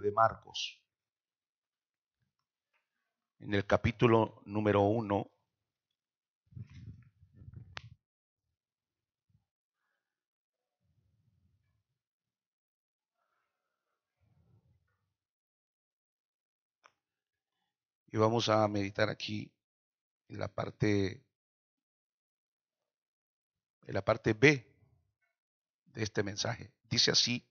de Marcos, en el capítulo número 1. Y vamos a meditar aquí en la parte B de este mensaje. Dice así: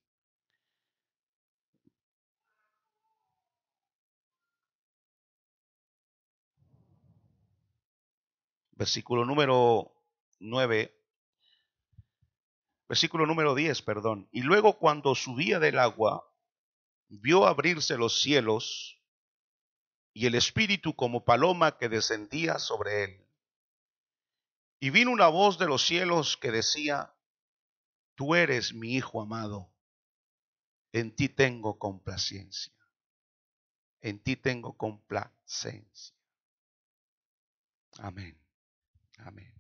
versículo número 9, versículo número 10, perdón. Y luego cuando subía del agua, vio abrirse los cielos y el Espíritu como paloma que descendía sobre él. Y vino una voz de los cielos que decía: Tú eres mi Hijo amado, en ti tengo complacencia. En ti tengo complacencia. Amén. Amén.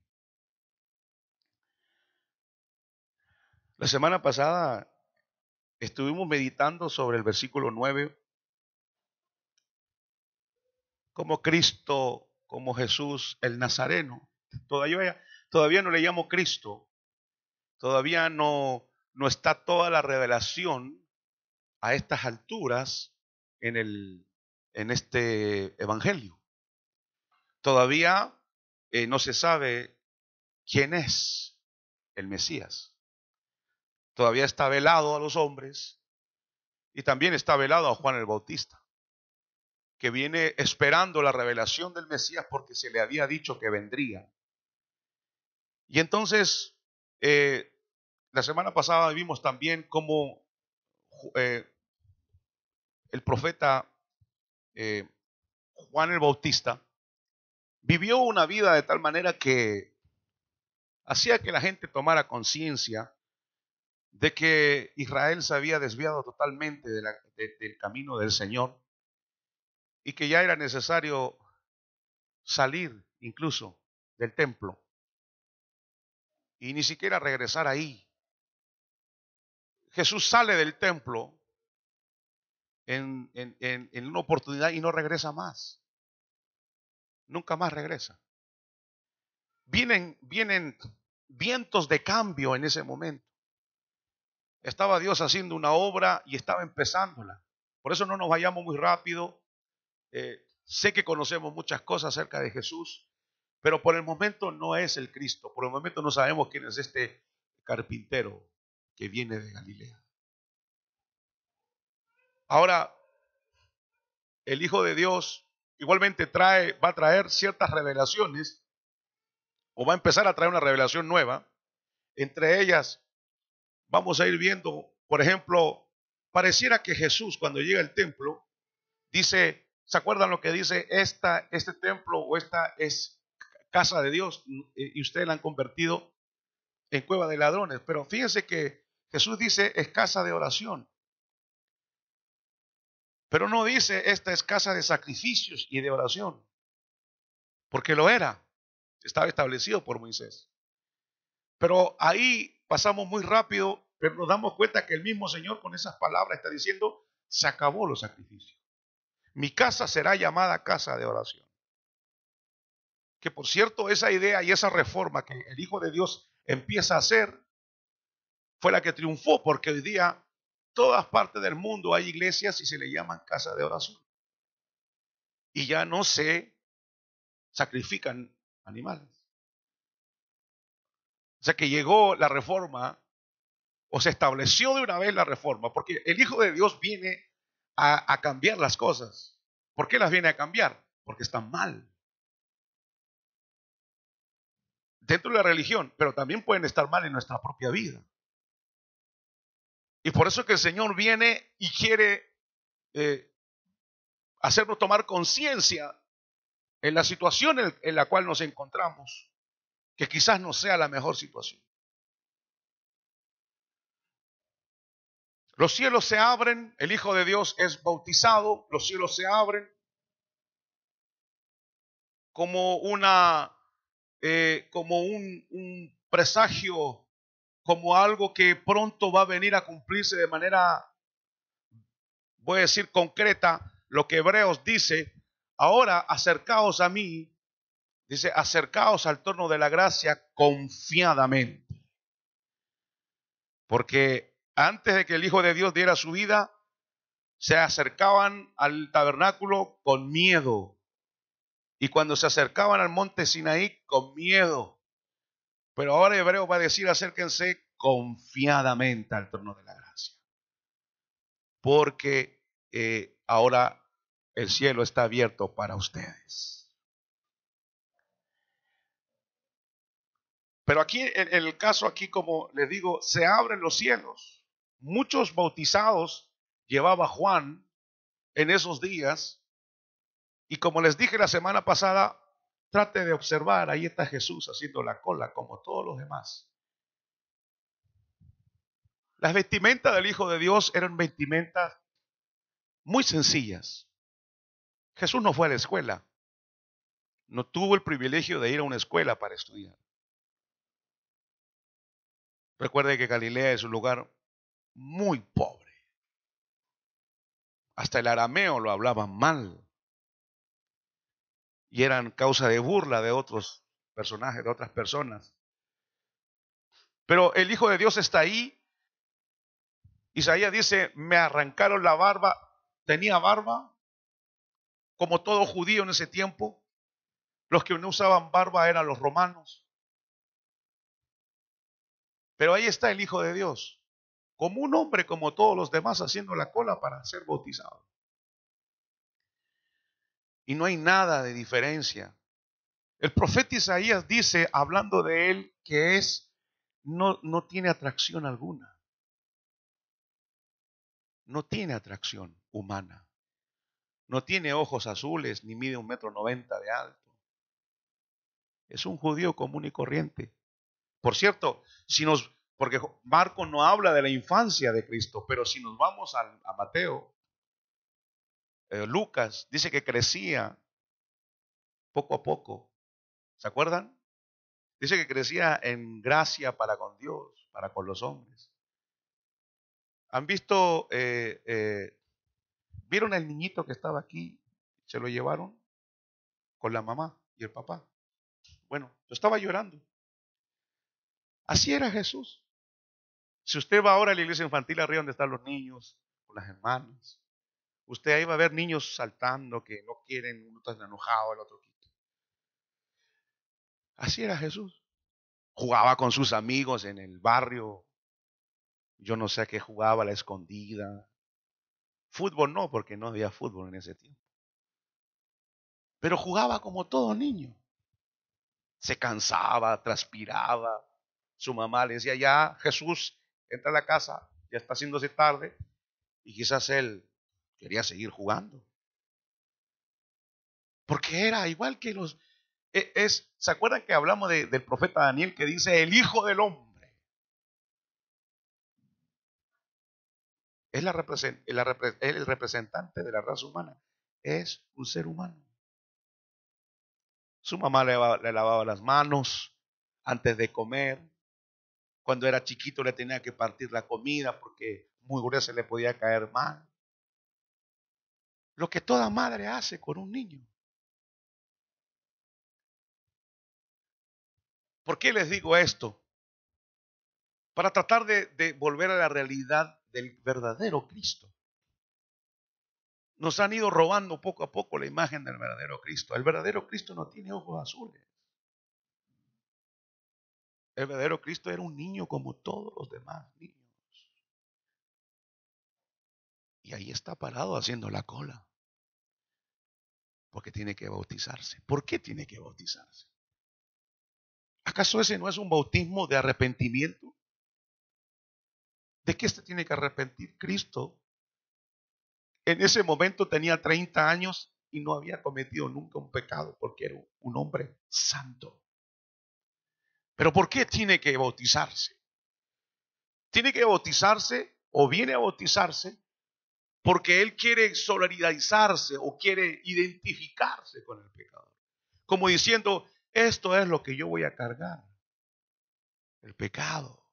La semana pasada estuvimos meditando sobre el versículo 9, como Cristo, como Jesús el Nazareno. Todavía no le llamo Cristo, todavía no está toda la revelación a estas alturas en este evangelio. Todavía no se sabe quién es el Mesías. Todavía está velado a los hombres y también está velado a Juan el Bautista, que viene esperando la revelación del Mesías porque se le había dicho que vendría. Y entonces, la semana pasada vimos también cómo el profeta Juan el Bautista vivió una vida de tal manera que hacía que la gente tomara conciencia de que Israel se había desviado totalmente del camino del Señor y que ya era necesario salir incluso del templo y ni siquiera regresar ahí. Jesús sale del templo en una oportunidad y no regresa más. Nunca más regresa. Vienen vientos de cambio en ese momento. Estaba Dios haciendo una obra y estaba empezándola. Por eso no nos vayamos muy rápido. Sé que conocemos muchas cosas acerca de Jesús, pero por el momento no es el Cristo. Por el momento no sabemos quién es este carpintero que viene de Galilea. Ahora, el Hijo de Dios igualmente va a traer ciertas revelaciones, o va a empezar a traer una revelación nueva. Entre ellas, vamos a ir viendo, por ejemplo, pareciera que Jesús, cuando llega al templo, dice, ¿se acuerdan lo que dice? Este templo o esta es casa de Dios y ustedes la han convertido en cueva de ladrones. Pero fíjense que Jesús dice es casa de oración. Pero no dice esta es casa de sacrificios y de oración. Porque lo era. Estaba establecido por Moisés. Pero ahí pasamos muy rápido, pero nos damos cuenta que el mismo Señor con esas palabras está diciendo, se acabó los sacrificios. Mi casa será llamada casa de oración. Que por cierto, esa idea y esa reforma que el Hijo de Dios empieza a hacer fue la que triunfó, porque hoy día todas partes del mundo hay iglesias y se le llaman casa de oración. Y ya no se sacrifican animales. O sea que llegó la reforma, o se estableció de una vez la reforma, porque el Hijo de Dios viene a cambiar las cosas. ¿Por qué las viene a cambiar? Porque están mal. Dentro de la religión, pero también pueden estar mal en nuestra propia vida. Y por eso que el Señor viene y quiere hacernos tomar conciencia en la situación en la cual nos encontramos, que quizás no sea la mejor situación. Los cielos se abren, el Hijo de Dios es bautizado, los cielos se abren como como un presagio, como algo que pronto va a venir a cumplirse de manera voy a decir concreta lo que Hebreos dice. Ahora acercaos a mí, dice, acercaos al trono de la gracia confiadamente. Porque antes de que el Hijo de Dios diera su vida, se acercaban al tabernáculo con miedo. Y cuando se acercaban al monte Sinaí, con miedo. Pero ahora Hebreo va a decir, acérquense confiadamente al trono de la gracia. Porque ahora el cielo está abierto para ustedes. Pero aquí, en el caso aquí, como les digo, se abren los cielos. Muchos bautizados llevaba Juan en esos días. Y como les dije la semana pasada, trate de observar, ahí está Jesús haciendo la cola como todos los demás. Las vestimentas del Hijo de Dios eran vestimentas muy sencillas. Jesús no fue a la escuela, no tuvo el privilegio de ir a una escuela para estudiar. Recuerde que Galilea es un lugar muy pobre. Hasta el arameo lo hablaban mal. Y eran causa de burla de otros personajes, de otras personas. Pero el Hijo de Dios está ahí. Isaías dice, me arrancaron la barba. Tenía barba, como todo judío en ese tiempo. Los que no usaban barba eran los romanos. Pero ahí está el Hijo de Dios, como un hombre como todos los demás, haciendo la cola para ser bautizado. Y no hay nada de diferencia. El profeta Isaías dice, hablando de él, que no tiene atracción alguna. No tiene atracción humana. No tiene ojos azules, ni mide 1,90 m de alto. Es un judío común y corriente. Por cierto, porque Marco no habla de la infancia de Cristo, pero si nos vamos a Mateo, Lucas dice que crecía poco a poco. ¿Se acuerdan? Dice que crecía en gracia para con Dios, para con los hombres. ¿Han visto, vieron el niñito que estaba aquí? Se lo llevaron con la mamá y el papá. Bueno, yo estaba llorando. Así era Jesús. Si usted va ahora a la iglesia infantil, arriba donde están los niños, con las hermanas, usted ahí va a ver niños saltando que no quieren, uno está enojado, el otro quita. Así era Jesús. Jugaba con sus amigos en el barrio. Yo no sé a qué jugaba, a la escondida. Fútbol no, porque no había fútbol en ese tiempo. Pero jugaba como todo niño. Se cansaba, transpiraba. Su mamá le decía, ya Jesús, entra a la casa, ya está haciéndose tarde. Y quizás él quería seguir jugando. Porque era igual que los... ¿Se acuerdan que hablamos del profeta Daniel que dice el Hijo del Hombre? Es el representante de la raza humana. Es un ser humano. Su mamá le lavaba las manos antes de comer. Cuando era chiquito le tenía que partir la comida porque muy gruesa le podía caer mal. Lo que toda madre hace con un niño. ¿Por qué les digo esto? Para tratar de volver a la realidad del verdadero Cristo. Nos han ido robando poco a poco la imagen del verdadero Cristo. El verdadero Cristo no tiene ojos azules. El verdadero Cristo era un niño como todos los demás niños. Y ahí está parado haciendo la cola. Porque tiene que bautizarse. ¿Por qué tiene que bautizarse? ¿Acaso ese no es un bautismo de arrepentimiento? ¿De qué se tiene que arrepentir Cristo? En ese momento tenía 30 años y no había cometido nunca un pecado porque era un hombre santo. ¿Pero por qué tiene que bautizarse? Tiene que bautizarse o viene a bautizarse porque él quiere solidarizarse o quiere identificarse con el pecador. Como diciendo, esto es lo que yo voy a cargar, el pecado.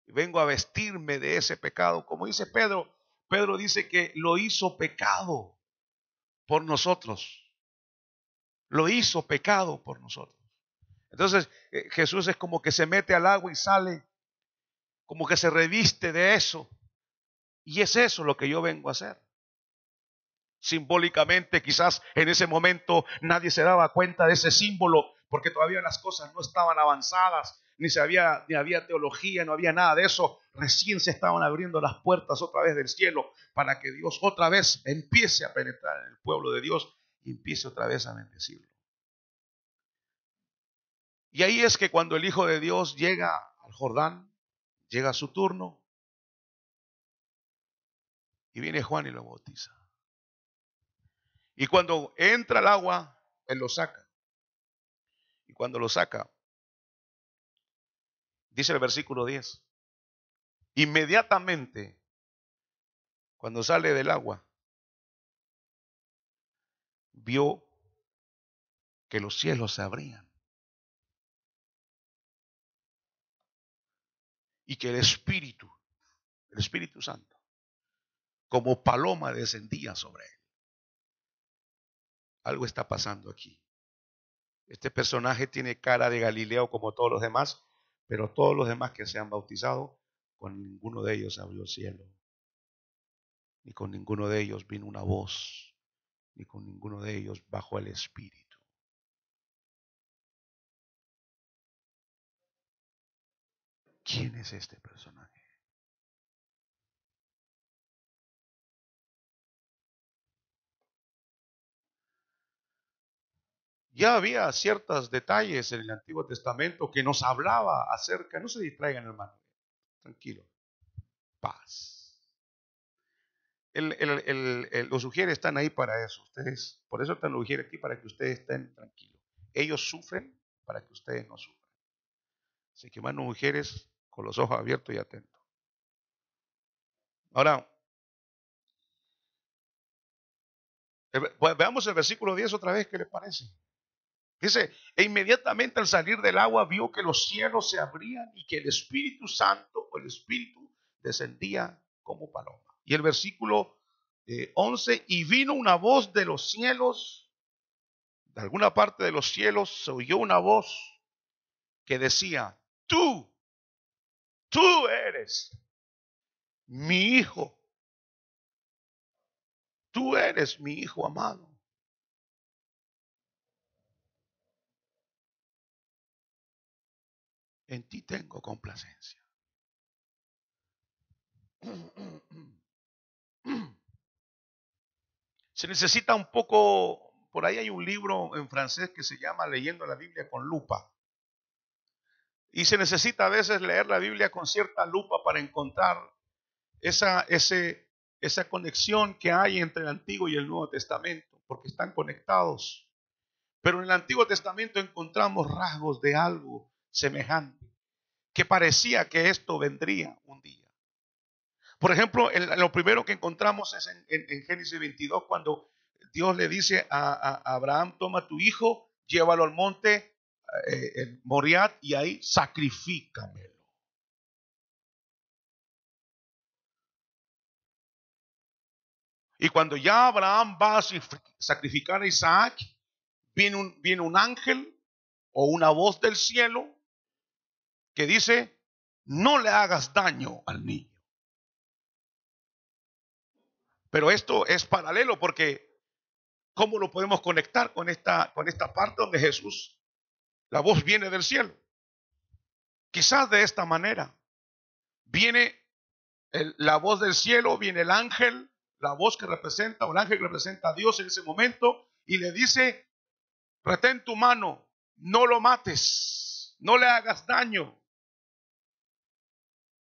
Y vengo a vestirme de ese pecado. Como dice Pedro, Pedro dice que lo hizo pecado por nosotros. Lo hizo pecado por nosotros. Entonces Jesús es como que se mete al agua y sale, como que se reviste de eso. Y es eso lo que yo vengo a hacer. Simbólicamente, quizás en ese momento nadie se daba cuenta de ese símbolo, porque todavía las cosas no estaban avanzadas, ni había teología, no había nada de eso. Recién se estaban abriendo las puertas otra vez del cielo para que Dios otra vez empiece a penetrar en el pueblo de Dios y empiece otra vez a bendecirlo. Y ahí es que cuando el Hijo de Dios llega al Jordán, llega a su turno y viene Juan y lo bautiza. Y cuando entra al agua, él lo saca. Y cuando lo saca, dice el versículo 10, inmediatamente cuando sale del agua, vio que los cielos se abrían y que el Espíritu Santo, como paloma descendía sobre él. Algo está pasando aquí. Este personaje tiene cara de Galileo como todos los demás, pero todos los demás que se han bautizado, con ninguno de ellos abrió el cielo, ni con ninguno de ellos vino una voz, ni con ninguno de ellos bajó el Espíritu. ¿Quién es este personaje? Ya había ciertos detalles en el Antiguo Testamento que nos hablaba acerca, no se distraigan hermano, tranquilo, paz. Los ujieres están ahí para eso, ustedes, por eso están los ujieres aquí, para que ustedes estén tranquilos. Ellos sufren para que ustedes no sufran. Así que hermanos ujieres, con los ojos abiertos y atentos. Ahora, veamos el versículo 10 otra vez, ¿qué les parece? Dice, e inmediatamente al salir del agua vio que los cielos se abrían y que el Espíritu Santo o el Espíritu descendía como paloma. Y el versículo 11, y vino una voz de los cielos, de alguna parte de los cielos se oyó una voz que decía, tú eres mi hijo, tú eres mi hijo amado. En ti tengo complacencia. Se necesita un poco, por ahí hay un libro en francés que se llama Leyendo la Biblia con lupa. Y se necesita a veces leer la Biblia con cierta lupa para encontrar esa conexión que hay entre el Antiguo y el Nuevo Testamento, porque están conectados. Pero en el Antiguo Testamento encontramos rasgos de algo semejante, que parecía que esto vendría un día. Por ejemplo, lo primero que encontramos es en Génesis 22, cuando Dios le dice a Abraham, toma tu hijo, llévalo al monte Moriat y ahí sacrifícamelo. Y cuando ya Abraham va a sacrificar a Isaac, viene un ángel o una voz del cielo que dice, no le hagas daño al niño. Pero esto es paralelo porque ¿cómo lo podemos conectar con esta parte donde Jesús, la voz viene del cielo? Quizás de esta manera. Viene la voz del cielo, viene el ángel, la voz que representa, o el ángel que representa a Dios en ese momento, y le dice, retén tu mano, no lo mates, no le hagas daño.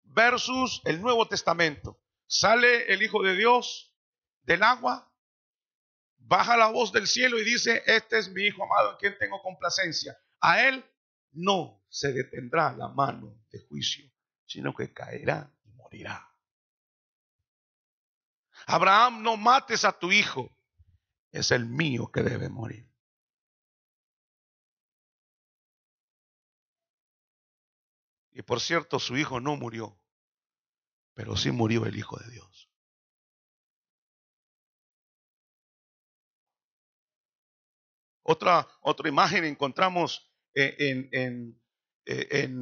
Versus el Nuevo Testamento. Sale el Hijo de Dios del agua, baja la voz del cielo y dice, este es mi Hijo amado en quien tengo complacencia. A él no se detendrá la mano de juicio, sino que caerá y morirá. Abraham, no mates a tu hijo, es el mío que debe morir. Y por cierto, su hijo no murió, pero sí murió el Hijo de Dios. Otra imagen encontramos en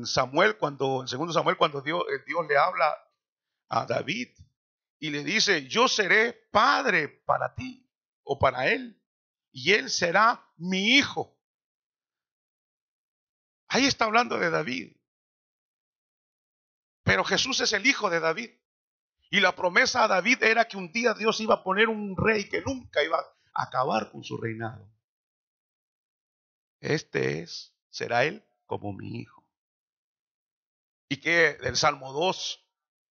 Samuel, en segundo Samuel, cuando Dios le habla a David y le dice: yo seré padre para ti o para él, y él será mi hijo. Ahí está hablando de David. Pero Jesús es el hijo de David. Y la promesa a David era que un día Dios iba a poner un rey que nunca iba a acabar con su reinado. Será él como mi hijo. Y que el Salmo 2,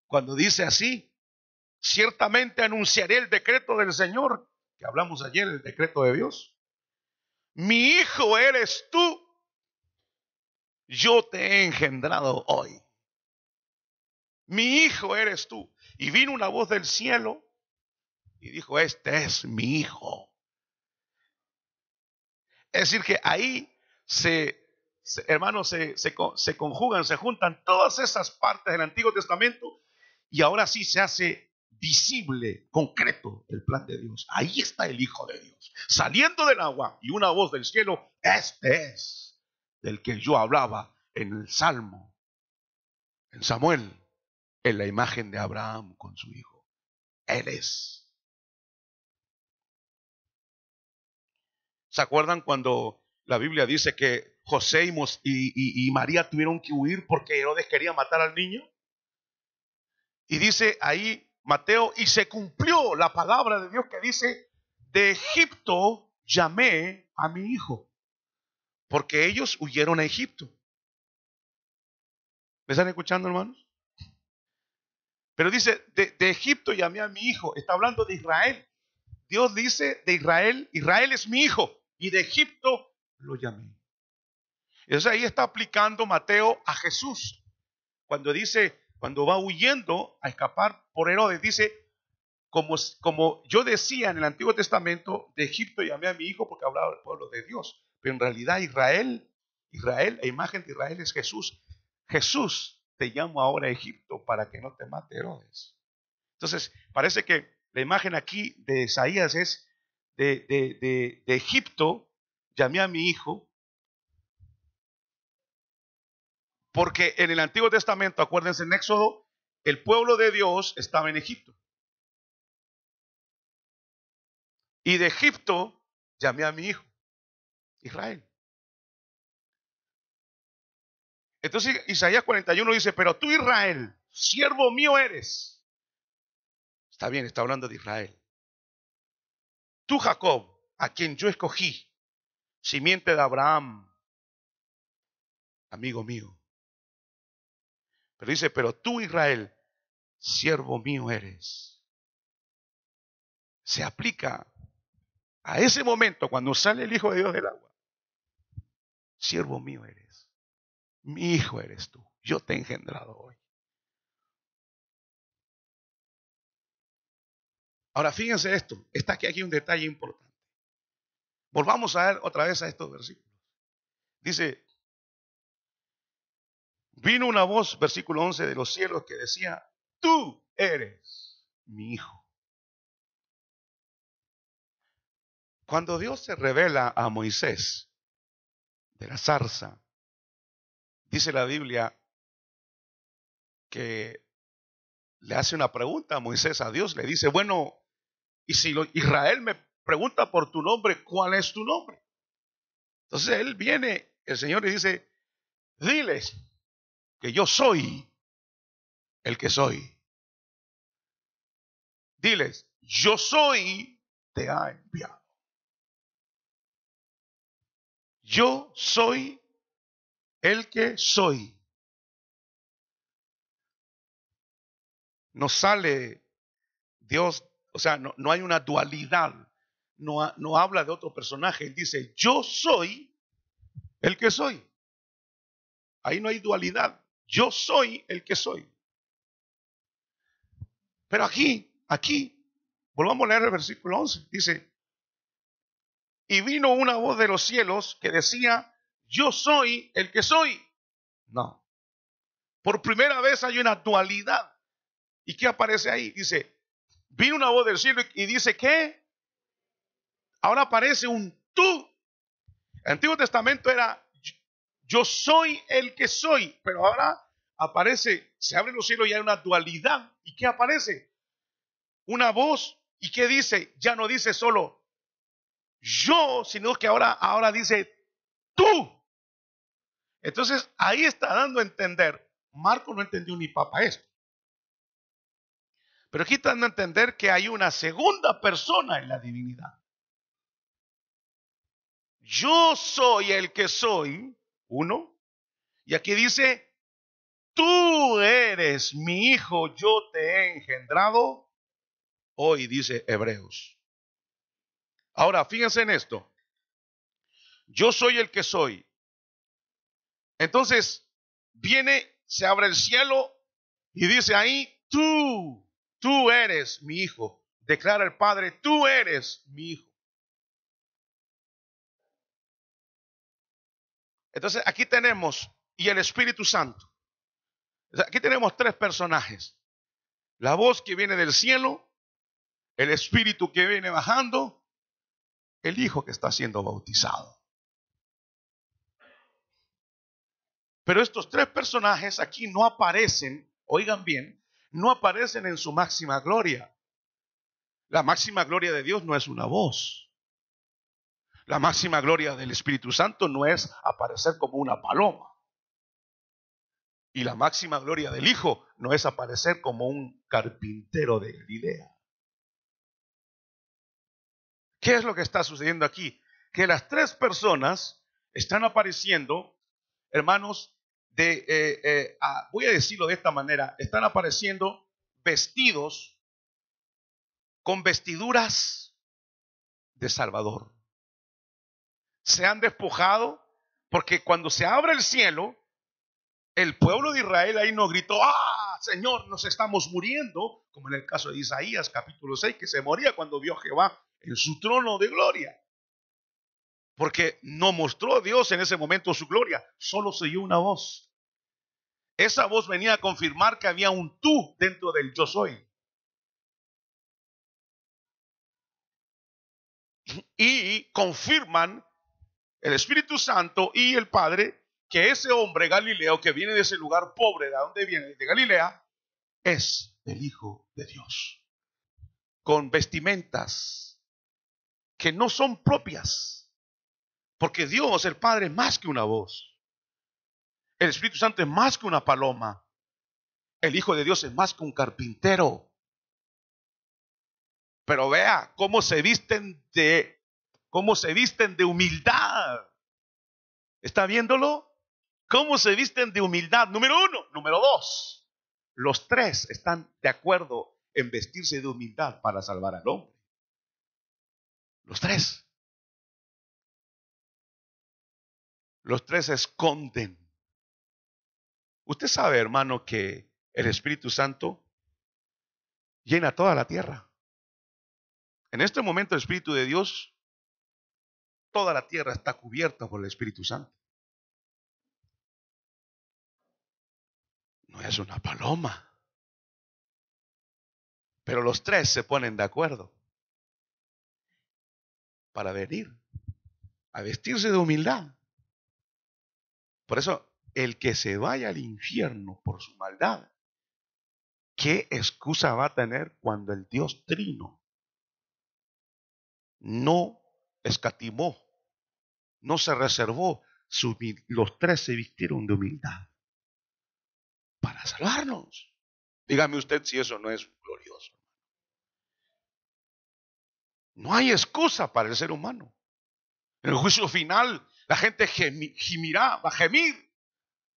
cuando dice así: ciertamente anunciaré el decreto del Señor, que hablamos ayer, el decreto de Dios. Mi hijo eres tú, yo te he engendrado hoy. Mi hijo eres tú. Y vino una voz del cielo y dijo: este es mi hijo. Es decir, que ahí hermanos, se conjugan, se juntan todas esas partes del Antiguo Testamento, y ahora sí se hace visible, concreto, el plan de Dios. Ahí está el Hijo de Dios, saliendo del agua, y una voz del cielo: este es del que yo hablaba en el Salmo, en Samuel, en la imagen de Abraham con su hijo. Él es. ¿Se acuerdan cuando la Biblia dice que José y María tuvieron que huir porque Herodes quería matar al niño? Y dice ahí Mateo: y se cumplió la palabra de Dios que dice: de Egipto llamé a mi hijo. Porque ellos huyeron a Egipto. ¿Me están escuchando, hermanos? Pero dice: de Egipto llamé a mi hijo. Está hablando de Israel. Dios dice de Israel: Israel es mi hijo, y de Egipto lo llamé. Entonces ahí está aplicando Mateo a Jesús. Cuando va huyendo a escapar por Herodes, dice: como yo decía en el Antiguo Testamento, de Egipto llamé a mi hijo, porque hablaba del pueblo de Dios. Pero en realidad Israel, la imagen de Israel es Jesús. Jesús, te llamo ahora a Egipto para que no te mate Herodes. Entonces, parece que la imagen aquí de Isaías es de Egipto llamé a mi hijo, porque en el Antiguo Testamento, acuérdense, en Éxodo, el pueblo de Dios estaba en Egipto. Y de Egipto llamé a mi hijo, Israel. Entonces Isaías 41 dice: pero tú, Israel, siervo mío eres. Está bien, está hablando de Israel. Tú, Jacob, a quien yo escogí, simiente de Abraham, amigo mío. Pero dice: pero tú, Israel, siervo mío eres. Se aplica a ese momento cuando sale el Hijo de Dios del agua. Siervo mío eres. Mi hijo eres tú. Yo te he engendrado hoy. Ahora fíjense esto. Está aquí un detalle importante. Volvamos a ver otra vez a estos versículos. Dice: vino una voz, versículo 11, de los cielos que decía: tú eres mi hijo. Cuando Dios se revela a Moisés de la zarza, dice la Biblia que le hace una pregunta a Moisés, a Dios. Le dice: bueno, y si Israel me pregunta por tu nombre, ¿cuál es tu nombre? Entonces él viene, el Señor, y dice: diles que yo soy el que soy. Diles: yo soy, te ha enviado. Yo soy el que soy. No sale Dios, o sea, no hay una dualidad. No habla de otro personaje. Él dice: yo soy el que soy. Ahí no hay dualidad. Yo soy el que soy. Pero aquí, volvamos a leer el versículo 11. Dice: y vino una voz de los cielos que decía: yo soy el que soy. No. Por primera vez hay una dualidad. ¿Y qué aparece ahí? Dice: vino una voz del cielo y dice: ¿qué? Ahora aparece un tú. El Antiguo Testamento era yo soy el que soy, pero ahora aparece, se abren los cielos y hay una dualidad. ¿Y qué aparece? Una voz. ¿Y qué dice? Ya no dice solo yo, sino que ahora dice tú. Entonces ahí está dando a entender, Marco no entendió ni papa esto, pero aquí está dando a entender que hay una segunda persona en la divinidad. Yo soy el que soy, uno, y aquí dice, tú eres mi hijo, yo te he engendrado hoy, dice Hebreos. Ahora, fíjense en esto, yo soy el que soy. Entonces, viene, se abre el cielo y dice ahí, tú eres mi hijo. Declara el Padre, tú eres mi hijo. Entonces, aquí tenemos, y el Espíritu Santo. Aquí tenemos tres personajes. La voz que viene del cielo, el Espíritu que viene bajando, el Hijo que está siendo bautizado. Pero estos tres personajes aquí no aparecen, oigan bien, no aparecen en su máxima gloria. La máxima gloria de Dios no es una voz. La máxima gloria del Espíritu Santo no es aparecer como una paloma. Y la máxima gloria del Hijo no es aparecer como un carpintero de Galilea. ¿Qué es lo que está sucediendo aquí? Que las tres personas están apareciendo, hermanos, voy a decirlo de esta manera, están apareciendo vestidos con vestiduras de Salvador. Se han despojado porque cuando se abre el cielo, el pueblo de Israel ahí no gritó, ¡ah, Señor, nos estamos muriendo! Como en el caso de Isaías capítulo 6, que se moría cuando vio a Jehová en su trono de gloria. Porque no mostró Dios en ese momento su gloria, solo se oyó una voz. Esa voz venía a confirmar que había un tú dentro del yo soy. Y confirman el Espíritu Santo y el Padre que ese hombre Galileo que viene de ese lugar pobre, ¿de dónde viene? De Galilea, es el Hijo de Dios. Con vestimentas que no son propias. Porque Dios, el Padre, es más que una voz. El Espíritu Santo es más que una paloma. El Hijo de Dios es más que un carpintero. Pero vea cómo se visten de humildad. ¿Está viéndolo? ¿Cómo se visten de humildad? Número uno. Número dos. Los tres están de acuerdo en vestirse de humildad para salvar al hombre. Los tres. Los tres se esconden. Usted sabe, hermano, que el Espíritu Santo llena toda la tierra. En este momento el Espíritu de Dios, toda la tierra está cubierta por el Espíritu Santo. No es una paloma. Pero los tres se ponen de acuerdo para venir a vestirse de humildad. Por eso, el que se vaya al infierno por su maldad, ¿qué excusa va a tener cuando el Dios Trino no escatimó, no se reservó? Los tres se vistieron de humildad para salvarnos. Dígame usted si eso no es glorioso. No hay excusa para el ser humano. En el juicio final, la gente gemirá, va a gemir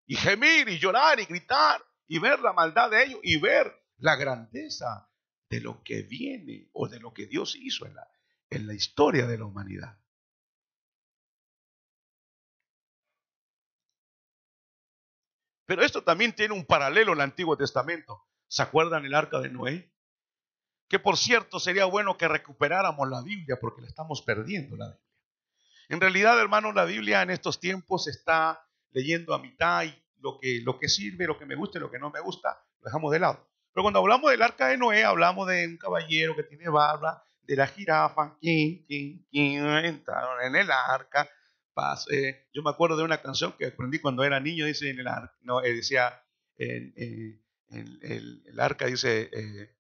y llorar y gritar y ver la maldad de ellos y ver la grandeza de lo que viene o de lo que Dios hizo en la historia de la humanidad. Pero esto también tiene un paralelo en el Antiguo Testamento. ¿Se acuerdan el arca de Noé? Que por cierto sería bueno que recuperáramos la Biblia porque la estamos perdiendo la Biblia. En realidad, hermanos, la Biblia en estos tiempos se está leyendo a mitad y lo que sirve, lo que me gusta y lo que no me gusta, lo dejamos de lado. Pero cuando hablamos del arca de Noé, hablamos de un caballero que tiene barba, de la jirafa, entraron en el arca, paz. Yo me acuerdo de una canción que aprendí cuando era niño, dice en el arca, no, decía en el arca, dice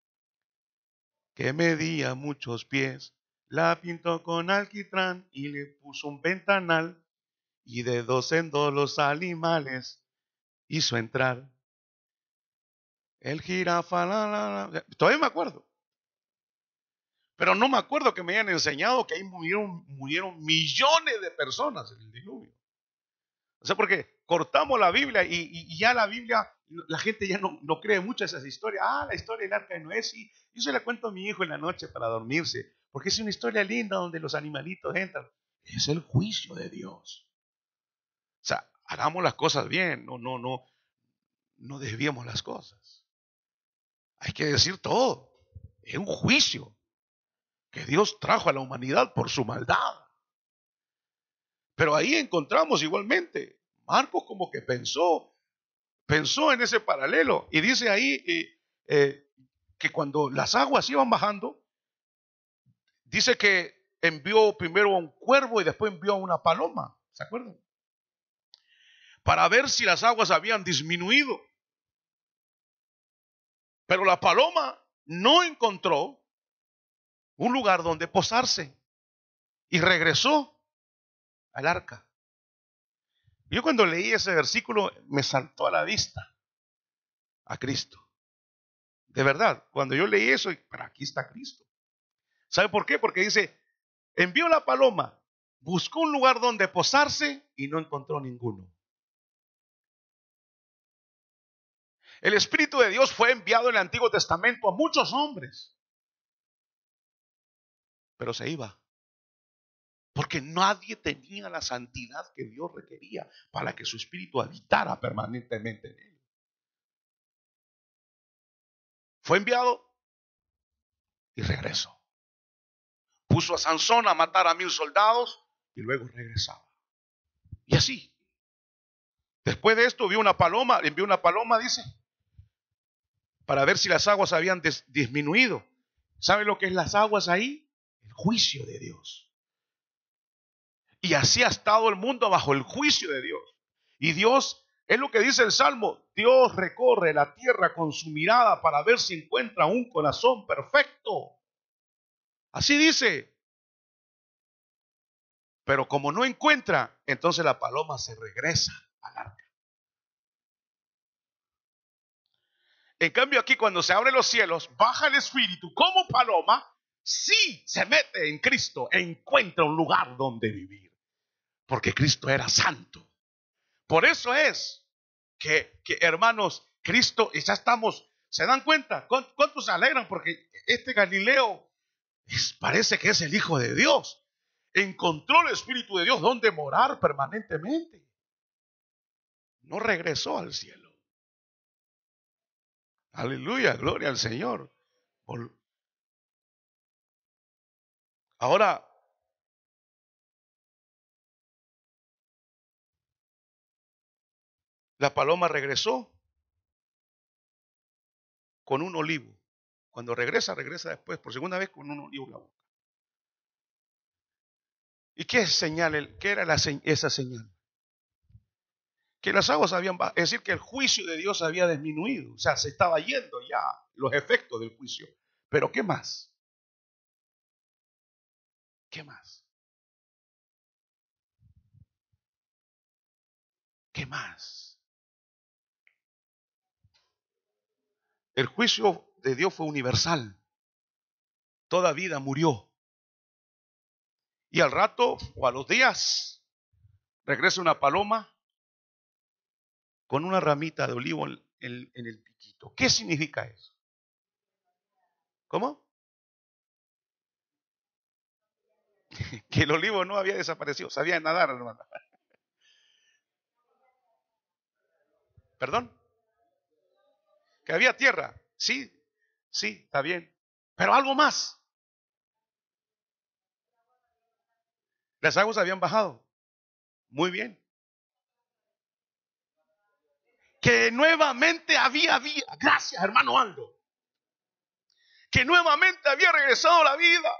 que medía muchos pies, la pintó con alquitrán y le puso un ventanal y de dos en dos los animales hizo entrar. El jirafa, todavía me acuerdo. Pero no me acuerdo que me hayan enseñado que ahí murieron millones de personas en el diluvio. O sea, porque cortamos la Biblia y ya la Biblia, la gente ya no cree mucho esas historias. La historia del arca de Noé, sí. Yo se la cuento a mi hijo en la noche para dormirse, porque es una historia linda donde los animalitos entran. Es el juicio de Dios. O sea, hagamos las cosas bien, no desviemos las cosas. Hay que decir todo. Es un juicio que Dios trajo a la humanidad por su maldad. Pero ahí encontramos igualmente, Marcos como que pensó en ese paralelo y dice ahí que cuando las aguas iban bajando, dice que envió primero a un cuervo y después envió a una paloma, ¿se acuerdan? Para ver si las aguas habían disminuido. Pero la paloma no encontró un lugar donde posarse y regresó al arca. Yo cuando leí ese versículo me saltó a la vista a Cristo. De verdad, cuando yo leí eso, pero aquí está Cristo. ¿Sabe por qué? Porque dice, envió la paloma, buscó un lugar donde posarse y no encontró ninguno. El Espíritu de Dios fue enviado en el Antiguo Testamento a muchos hombres, pero se iba. Porque nadie tenía la santidad que Dios requería para que su Espíritu habitara permanentemente en él. Fue enviado y regresó. Puso a Sansón a matar a 1000 soldados y luego regresaba. Y así. Después de esto envió una paloma, dice, para ver si las aguas habían disminuido. ¿Sabe lo que es las aguas ahí? El juicio de Dios. Y así ha estado el mundo bajo el juicio de Dios. Y Dios, es lo que dice el Salmo, Dios recorre la tierra con su mirada para ver si encuentra un corazón perfecto. Así dice. Pero como no encuentra, entonces la paloma se regresa al arca. En cambio aquí cuando se abren los cielos, baja el Espíritu como paloma, sí se mete en Cristo e encuentra un lugar donde vivir. Porque Cristo era santo. Por eso es que hermanos, Cristo, y ya estamos, ¿se dan cuenta? ¿Cuántos se alegran? Porque este Galileo parece que es el Hijo de Dios. Encontró el Espíritu de Dios donde morar permanentemente. No regresó al cielo. Aleluya, gloria al Señor. Ahora, la paloma regresó con un olivo. Cuando regresa después por segunda vez con un olivo en la boca. ¿Y qué señal? ¿Qué era esa señal? Que las aguas habían bajado, es decir, que el juicio de Dios había disminuido. O sea, se estaba yendo ya los efectos del juicio. Pero ¿qué más? ¿Qué más? ¿Qué más? El juicio de Dios fue universal. Toda vida murió. Y al rato o a los días regresa una paloma con una ramita de olivo en el piquito. ¿Qué significa eso? ¿Cómo? Que el olivo no había desaparecido, sabía nadar, hermano. ¿Perdón? Que había tierra. Sí, sí, está bien. Pero algo más. Las aguas habían bajado. Muy bien. Que nuevamente había. Gracias, hermano Aldo. Que nuevamente había regresado la vida.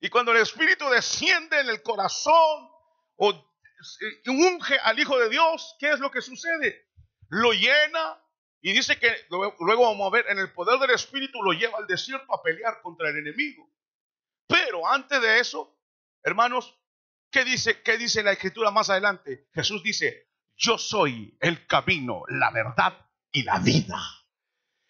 Y cuando el Espíritu desciende en el corazón o unge al Hijo de Dios, ¿qué es lo que sucede? Lo llena y dice que luego vamos a ver, en el poder del Espíritu lo lleva al desierto a pelear contra el enemigo. Pero antes de eso, hermanos, ¿qué dice la Escritura más adelante? Jesús dice, yo soy el camino, la verdad y la vida.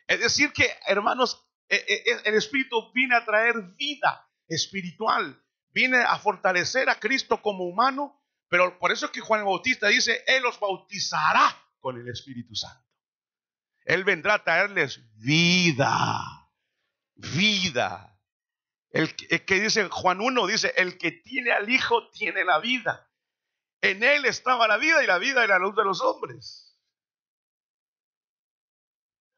Es decir que, hermanos, el Espíritu viene a traer vida espiritual, viene a fortalecer a Cristo como humano, pero por eso es que Juan el Bautista dice, Él los bautizará con el Espíritu Santo. Él vendrá a traerles vida, vida. El que dice Juan 1, dice, el que tiene al Hijo tiene la vida. En Él estaba la vida y la vida era la luz de los hombres.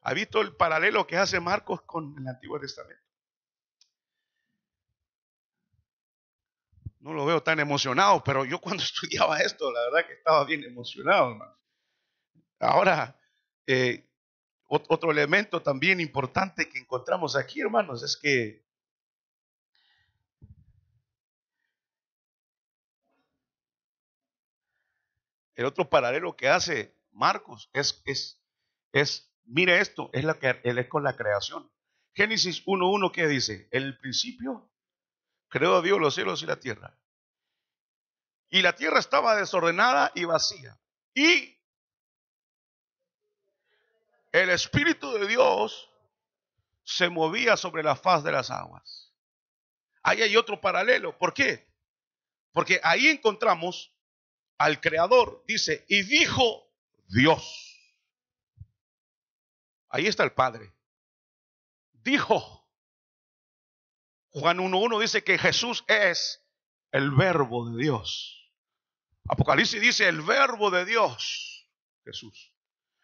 ¿Ha visto el paralelo que hace Marcos con el Antiguo Testamento? No lo veo tan emocionado, pero yo cuando estudiaba esto, la verdad que estaba bien emocionado, hermano. Ahora, otro elemento también importante que encontramos aquí, hermanos, es que el otro paralelo que hace Marcos mire esto, es con la creación. Génesis 1:1, ¿qué dice? En el principio creó Dios los cielos y la tierra. Y la tierra estaba desordenada y vacía. Y el Espíritu de Dios se movía sobre la faz de las aguas. Ahí hay otro paralelo. ¿Por qué? Porque ahí encontramos al Creador. Dice, y dijo Dios. Ahí está el Padre. Dijo. Juan 1:1 dice que Jesús es el verbo de Dios. Apocalipsis dice el verbo de Dios, Jesús.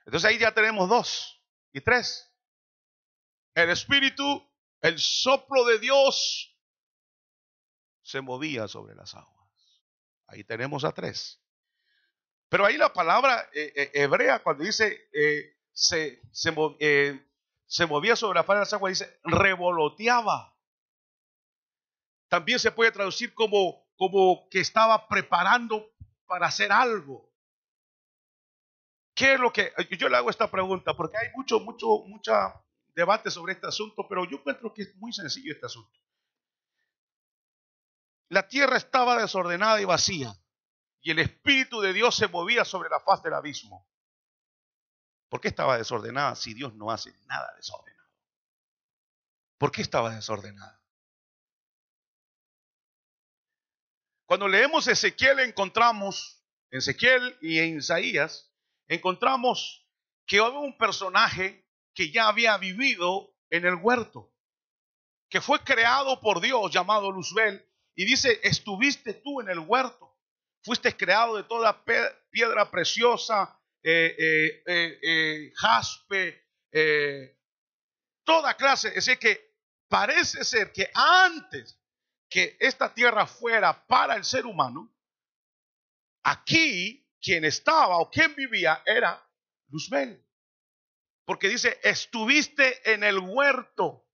Entonces ahí ya tenemos 2 y 3. El Espíritu, el soplo de Dios se movía sobre las aguas. Ahí tenemos a 3. Pero ahí la palabra hebrea cuando dice se movía sobre la faz de las aguas, dice revoloteaba. También se puede traducir como que estaba preparando para hacer algo. ¿Qué es lo que? Yo le hago esta pregunta porque hay mucho debate sobre este asunto, pero yo encuentro que es muy sencillo este asunto. La tierra estaba desordenada y vacía, y el Espíritu de Dios se movía sobre la faz del abismo. ¿Por qué estaba desordenada si Dios no hace nada desordenado? ¿Por qué estaba desordenada? Cuando leemos Ezequiel encontramos, Ezequiel y en Isaías, encontramos que había un personaje que ya había vivido en el huerto, que fue creado por Dios llamado Luzbel, y dice, estuviste tú en el huerto, fuiste creado de toda piedra preciosa, jaspe, toda clase. Es decir, que parece ser que antes que esta tierra fuera para el ser humano, aquí quien estaba o quien vivía era Luzbel. Porque dice, estuviste en el huerto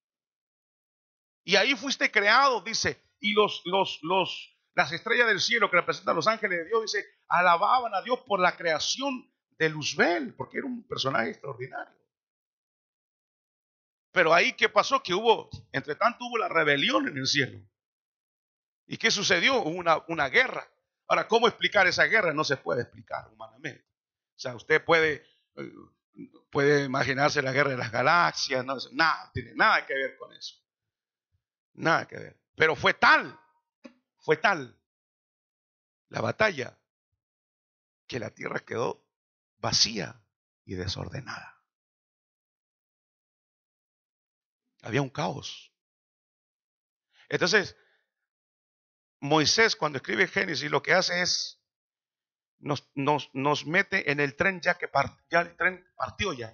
y ahí fuiste creado, dice, y las estrellas del cielo que representan a los ángeles de Dios, dice, alababan a Dios por la creación de Luzbel, porque era un personaje extraordinario. Pero ahí, ¿qué pasó? Que entre tanto hubo la rebelión en el cielo. ¿Y qué sucedió? Hubo una guerra. Ahora, ¿cómo explicar esa guerra? No se puede explicar humanamente. O sea, usted puede imaginarse la guerra de las galaxias, no tiene nada que ver con eso. Nada que ver. Pero fue tal la batalla que la tierra quedó vacía y desordenada. Había un caos. Entonces, Moisés, cuando escribe Génesis, lo que hace es nos mete en el tren ya el tren partió ya.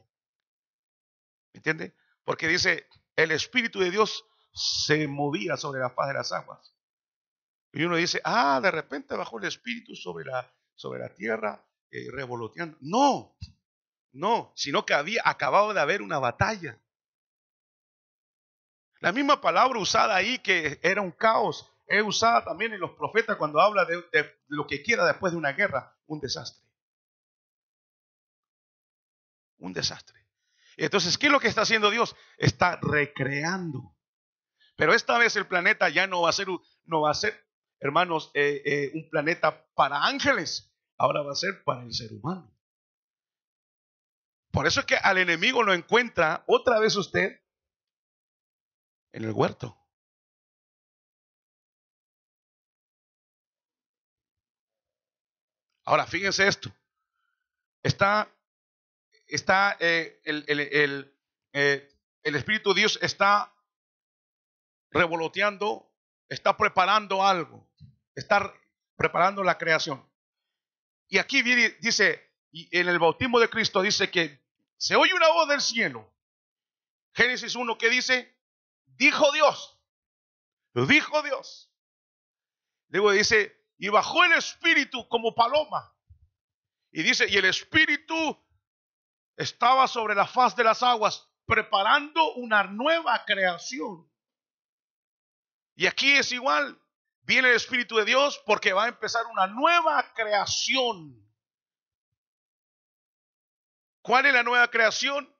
¿Me entiende? Porque dice, el Espíritu de Dios se movía sobre la faz de las aguas. Y uno dice, de repente bajó el Espíritu sobre la tierra, revoloteando. No, sino que había acabado de haber una batalla. La misma palabra usada ahí, que era un caos, es usada también en los profetas cuando habla de lo que quiera después de una guerra, un desastre. Un desastre. Entonces, ¿qué es lo que está haciendo Dios? Está recreando. Pero esta vez el planeta ya no va a ser, hermanos, un planeta para ángeles. Ahora va a ser para el ser humano. Por eso es que al enemigo lo encuentra otra vez usted en el huerto. Ahora, fíjense esto. Está el Espíritu de Dios está revoloteando, está preparando algo, está preparando la creación. Y aquí dice, y en el bautismo de Cristo dice que se oye una voz del cielo. Génesis 1 que dice, dijo Dios. Luego dice, y bajó el Espíritu como paloma. Y dice, y el Espíritu estaba sobre la faz de las aguas, preparando una nueva creación. Y aquí es igual, viene el Espíritu de Dios porque va a empezar una nueva creación. ¿Cuál es la nueva creación?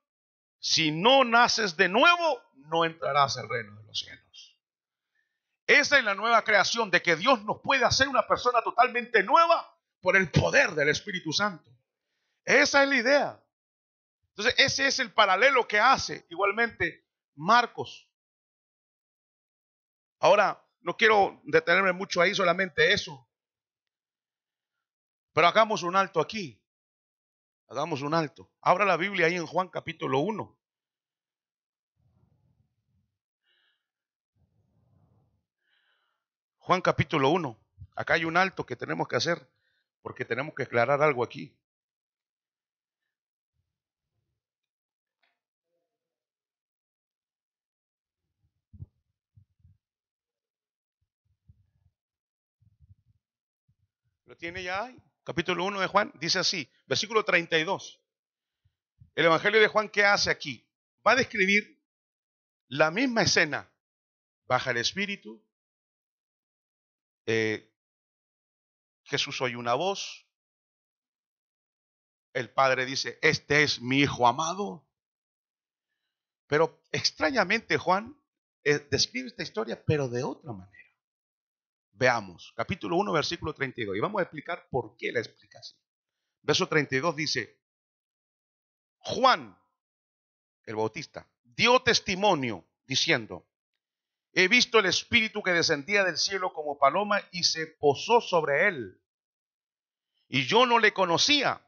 Si no naces de nuevo, no entrarás al reino de los cielos. Esa es la nueva creación, de que Dios nos puede hacer una persona totalmente nueva por el poder del Espíritu Santo. Esa es la idea. Entonces, ese es el paralelo que hace igualmente Marcos. Ahora, no quiero detenerme mucho ahí, solamente eso. Pero hagamos un alto aquí. Hagamos un alto. Abra la Biblia ahí en Juan capítulo 1. Juan capítulo 1. Acá hay un alto que tenemos que hacer porque tenemos que aclarar algo aquí. ¿Lo tiene ya ahí? Capítulo 1 de Juan dice así, versículo 32. El Evangelio de Juan, ¿qué hace aquí? Va a describir la misma escena. Baja el Espíritu. Jesús oye una voz. El Padre dice, este es mi Hijo amado. Pero extrañamente Juan describe esta historia, pero de otra manera. Veamos, capítulo 1, versículo 32. Y vamos a explicar por qué la explica así. Verso 32 dice, Juan, el Bautista, dio testimonio diciendo, he visto el Espíritu que descendía del cielo como paloma y se posó sobre él. Y yo no le conocía,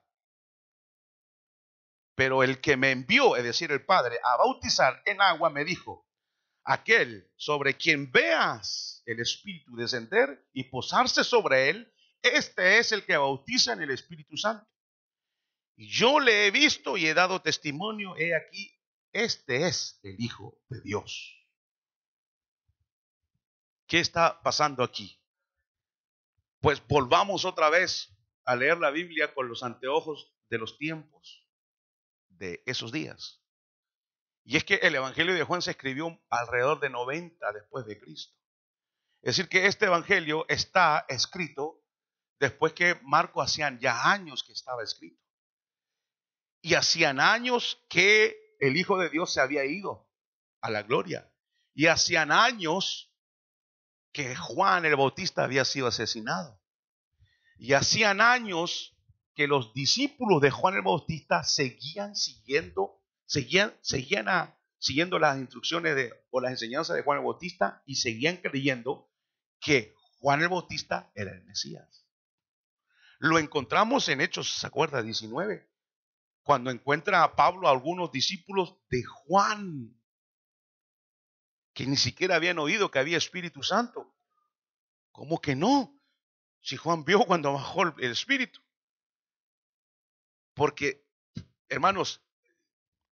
pero el que me envió, es decir, el Padre, a bautizar en agua, me dijo, aquel sobre quien veas el Espíritu descender y posarse sobre él, este es el que bautiza en el Espíritu Santo. Y yo le he visto y he dado testimonio, he aquí, este es el Hijo de Dios. ¿Qué está pasando aquí? Pues volvamos otra vez a leer la Biblia con los anteojos de los tiempos de esos días. Y es que el Evangelio de Juan se escribió alrededor de 90 después de Cristo. Es decir, que este Evangelio está escrito después que Marcos hacían ya años que estaba escrito. Y hacían años que el Hijo de Dios se había ido a la gloria. Y hacían años que Juan el Bautista había sido asesinado. Y hacían años que los discípulos de Juan el Bautista siguiendo las instrucciones o las enseñanzas de Juan el Bautista y seguían creyendo que Juan el Bautista era el Mesías. Lo encontramos en Hechos, ¿se acuerda? 19, cuando encuentra a Pablo a algunos discípulos de Juan que ni siquiera habían oído que había Espíritu Santo. ¿Cómo que no? Si Juan vio cuando bajó el Espíritu. Porque, hermanos,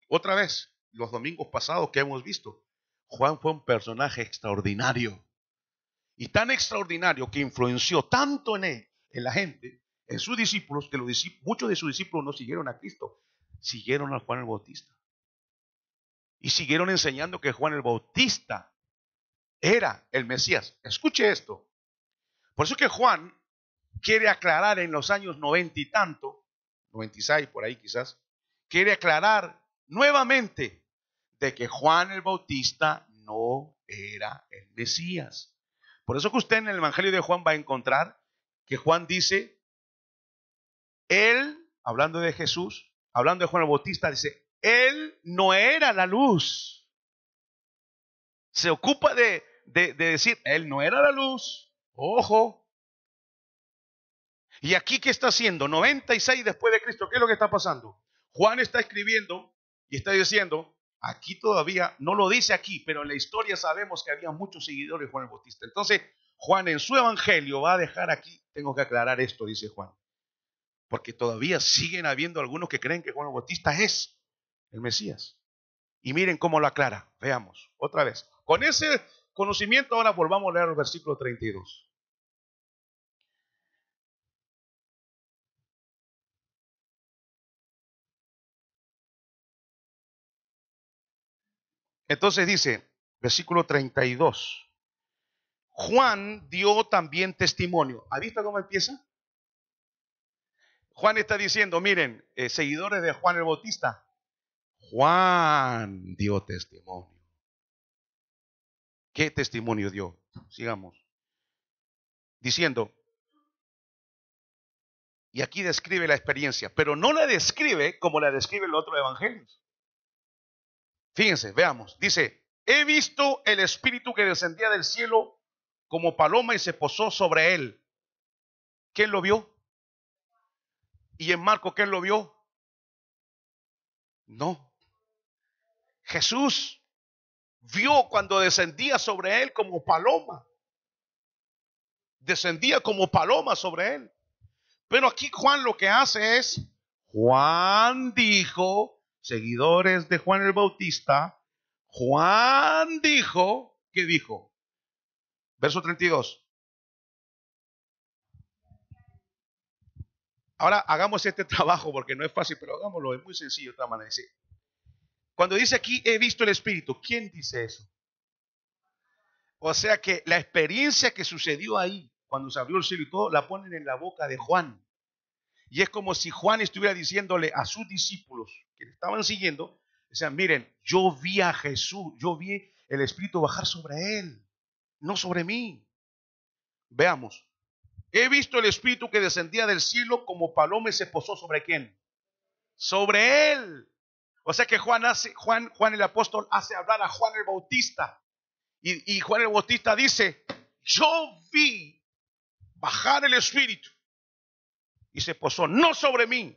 otra vez, los domingos pasados que hemos visto, Juan fue un personaje extraordinario. Y tan extraordinario que influenció tanto en él, en la gente, en sus discípulos, que muchos de sus discípulos no siguieron a Cristo, siguieron a Juan el Bautista. Y siguieron enseñando que Juan el Bautista era el Mesías. Escuche esto. Por eso que Juan quiere aclarar en los años 90 y tanto, 96 por ahí quizás, quiere aclarar nuevamente de que Juan el Bautista no era el Mesías. Por eso que usted en el Evangelio de Juan va a encontrar que Juan dice, él, hablando de Jesús, hablando de Juan el Bautista, dice, él no era la luz. Se ocupa de decir, él no era la luz. Ojo. Y aquí, ¿qué está haciendo? 96 después de Cristo, ¿qué es lo que está pasando? Juan está escribiendo y está diciendo, aquí todavía, no lo dice aquí, pero en la historia sabemos que había muchos seguidores de Juan el Bautista. Entonces, Juan en su evangelio va a dejar aquí, tengo que aclarar esto, dice Juan, porque todavía siguen habiendo algunos que creen que Juan el Bautista es el Mesías. Y miren cómo lo aclara, veamos, otra vez. Con ese conocimiento ahora volvamos a leer el versículo 32. Entonces dice, versículo 32. Juan dio también testimonio. ¿Ha visto cómo empieza? Juan está diciendo, miren, seguidores de Juan el Bautista, Juan dio testimonio. ¿Qué testimonio dio? Sigamos. Diciendo, y aquí describe la experiencia, pero no la describe como la describe el otro evangelio. Fíjense, veamos. Dice, he visto el Espíritu que descendía del cielo como paloma y se posó sobre él. ¿Quién lo vio? ¿Y en Marco quién lo vio? No. Jesús vio cuando descendía sobre él como paloma. Descendía como paloma sobre él. Pero aquí Juan lo que hace es, Juan dijo, seguidores de Juan el Bautista, Juan dijo, ¿qué dijo? Verso 32. Ahora hagamos este trabajo porque no es fácil, pero hagámoslo, es muy sencillo de esta manera. Dice, cuando dice aquí, he visto el Espíritu, ¿quién dice eso? O sea que la experiencia que sucedió ahí, cuando se abrió el cielo y todo, la ponen en la boca de Juan. Y es como si Juan estuviera diciéndole a sus discípulos que le estaban siguiendo, decían, miren, yo vi a Jesús, yo vi el Espíritu bajar sobre él, no sobre mí. Veamos. He visto el Espíritu que descendía del cielo como paloma y se posó sobre quién? Sobre él. O sea que Juan el apóstol hace hablar a Juan el Bautista. Y Juan el Bautista dice, yo vi bajar el Espíritu y se posó no sobre mí,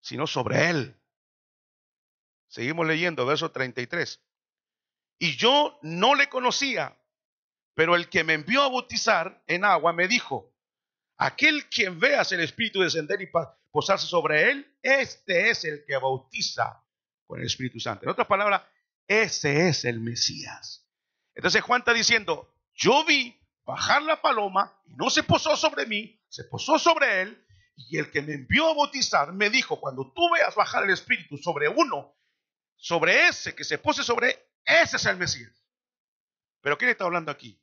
sino sobre él. Seguimos leyendo, verso 33. Y yo no le conocía, pero el que me envió a bautizar en agua me dijo, aquel quien veas el Espíritu descender y posarse sobre él, este es el que bautiza con el Espíritu Santo. En otras palabras, ese es el Mesías. Entonces Juan está diciendo, yo vi bajar la paloma y no se posó sobre mí, se posó sobre él, y el que me envió a bautizar me dijo, cuando tú veas bajar el Espíritu sobre uno, sobre ese que se pose sobre él, ese es el Mesías. ¿Pero quién está hablando aquí?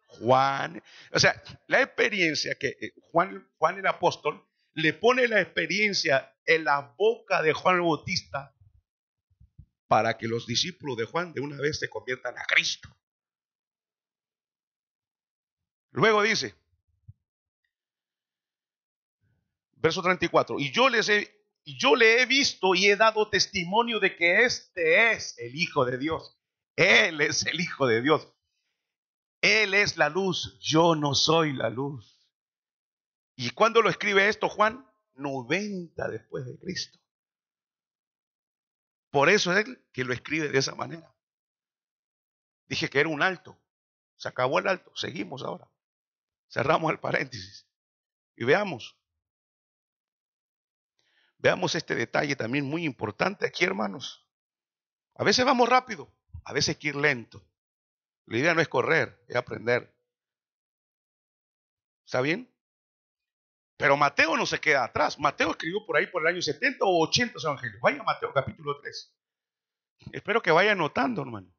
Juan. O sea, la experiencia que Juan el apóstol le pone la experiencia en la boca de Juan el Bautista para que los discípulos de Juan de una vez se conviertan a Cristo. Luego dice, verso 34, y yo le he visto y he dado testimonio de que este es el Hijo de Dios. Él es el Hijo de Dios. Él es la luz, yo no soy la luz. ¿Y cuándo lo escribe esto Juan? 90 después de Cristo. Por eso es él que lo escribe de esa manera. Dije que era un alto. Se acabó el alto. Seguimos ahora. Cerramos el paréntesis. Y veamos. Veamos este detalle también muy importante aquí, hermanos. A veces vamos rápido, a veces hay que ir lento. La idea no es correr, es aprender. ¿Está bien? Pero Mateo no se queda atrás. Mateo escribió por ahí por el año 70 o 80 evangelios. Vaya a Mateo capítulo 3. Espero que vaya anotando, hermano.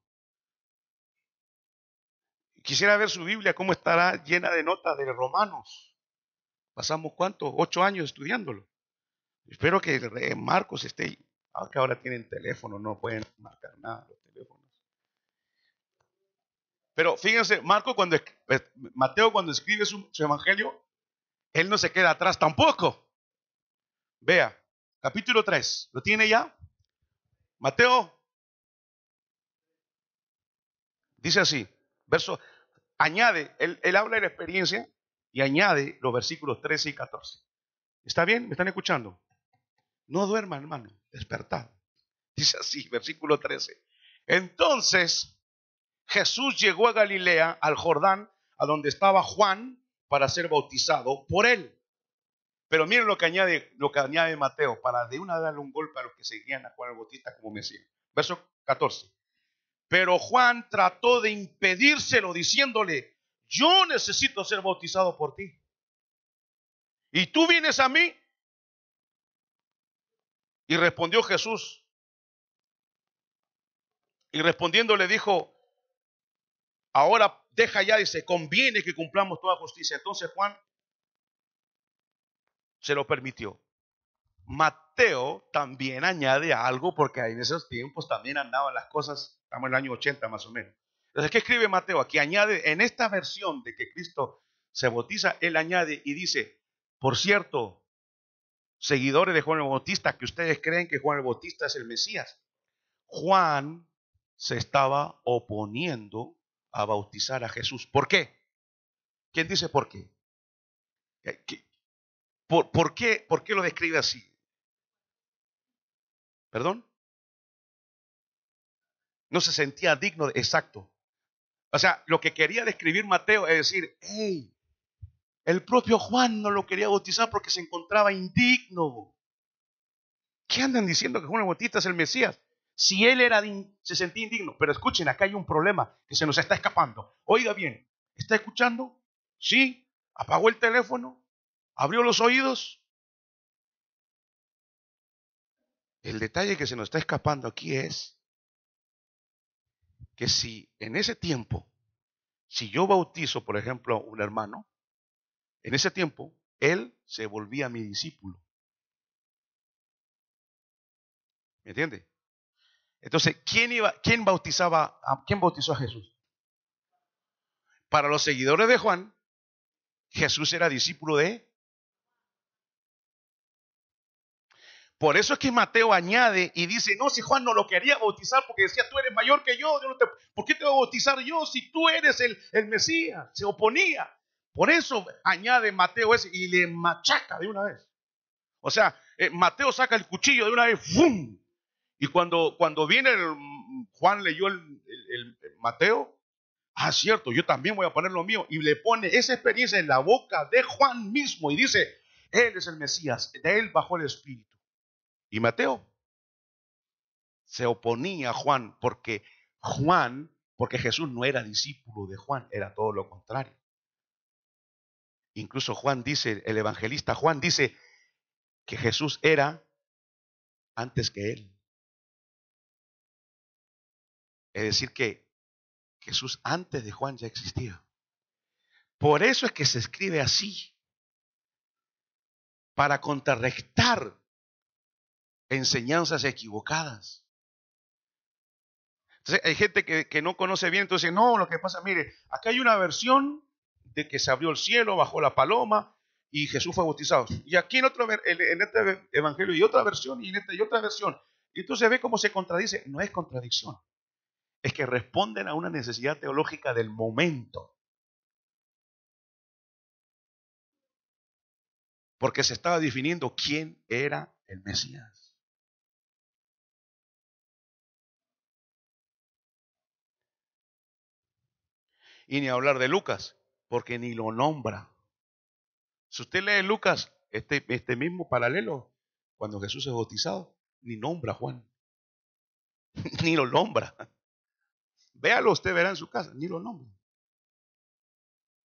Quisiera ver su Biblia, cómo estará llena de notas de Romanos. Pasamos, ¿cuánto? 8 años estudiándolo. Espero que Marcos esté, aunque ahora tienen teléfono, no pueden marcar nada los teléfonos. Pero fíjense, Mateo cuando escribe su evangelio, él no se queda atrás tampoco. Vea, capítulo 3, ¿lo tiene ya? Mateo dice así, añade, él habla de la experiencia y añade los versículos 13 y 14. ¿Está bien? ¿Me están escuchando? No duerman, hermano, despertad. Dice así, versículo 13. Entonces Jesús llegó a Galilea, al Jordán, a donde estaba Juan, para ser bautizado por él. Pero miren lo que añade Mateo, para de una vez darle un golpe a los que seguían a Juan el Bautista como Mesías. Verso 14. Pero Juan trató de impedírselo diciéndole, yo necesito ser bautizado por ti. ¿Y tú vienes a mí? Y respondió Jesús. Y respondiendo le dijo, ahora deja ya, dice, conviene que cumplamos toda justicia. Entonces Juan se lo permitió. Mateo también añade algo porque en esos tiempos también andaban las cosas, estamos en el año 80 más o menos. Entonces, ¿qué escribe Mateo? Aquí añade, en esta versión de que Cristo se bautiza, él añade y dice, por cierto, seguidores de Juan el Bautista, que ustedes creen que Juan el Bautista es el Mesías. Juan se estaba oponiendo a bautizar a Jesús. ¿Por qué? ¿Quién dice por qué? ¿Por qué lo describe así? ¿Perdón? No se sentía digno, exacto. O sea, lo que quería describir Mateo es decir, hey, el propio Juan no lo quería bautizar porque se encontraba indigno. ¿Qué andan diciendo que Juan el Bautista es el Mesías? Si él se sentía indigno. Pero escuchen, acá hay un problema que se nos está escapando. Oiga bien, ¿está escuchando? Sí, apagó el teléfono, abrió los oídos. El detalle que se nos está escapando aquí es que si en ese tiempo, si yo bautizo, por ejemplo, a un hermano, en ese tiempo, él se volvía mi discípulo. ¿Me entiende? Entonces, ¿quién bautizó a Jesús? Para los seguidores de Juan, Jesús era discípulo de. Por eso es que Mateo añade y dice, no, si Juan no lo quería bautizar porque decía, tú eres mayor que yo, ¿por qué te voy a bautizar yo si tú eres el Mesías? Se oponía. Por eso añade Mateo ese y le machaca de una vez. O sea, Mateo saca el cuchillo de una vez, ¡fum! Y cuando viene Juan leyó el Mateo, cierto, yo también voy a poner lo mío. Y le pone esa experiencia en la boca de Juan mismo y dice, él es el Mesías, de él bajó el Espíritu. Y Mateo se oponía a Juan porque Jesús no era discípulo de Juan, era todo lo contrario. Incluso Juan dice, el evangelista Juan dice que Jesús era antes que él. Es decir, que Jesús antes de Juan ya existía. Por eso es que se escribe así, para contrarrestar enseñanzas equivocadas. Entonces, hay gente que no conoce bien, entonces no, lo que pasa, mire, acá hay una versión de que se abrió el cielo, bajó la paloma y Jesús fue bautizado. Y aquí en este evangelio y otra versión y en esta y otra versión. Y entonces ve cómo se contradice. No es contradicción, es que responden a una necesidad teológica del momento. Porque se estaba definiendo quién era el Mesías. Y ni hablar de Lucas, porque ni lo nombra. Si usted lee Lucas, este mismo paralelo, cuando Jesús es bautizado, ni nombra a Juan, ni lo nombra. Véalo, usted verá en su casa, ni lo nombra.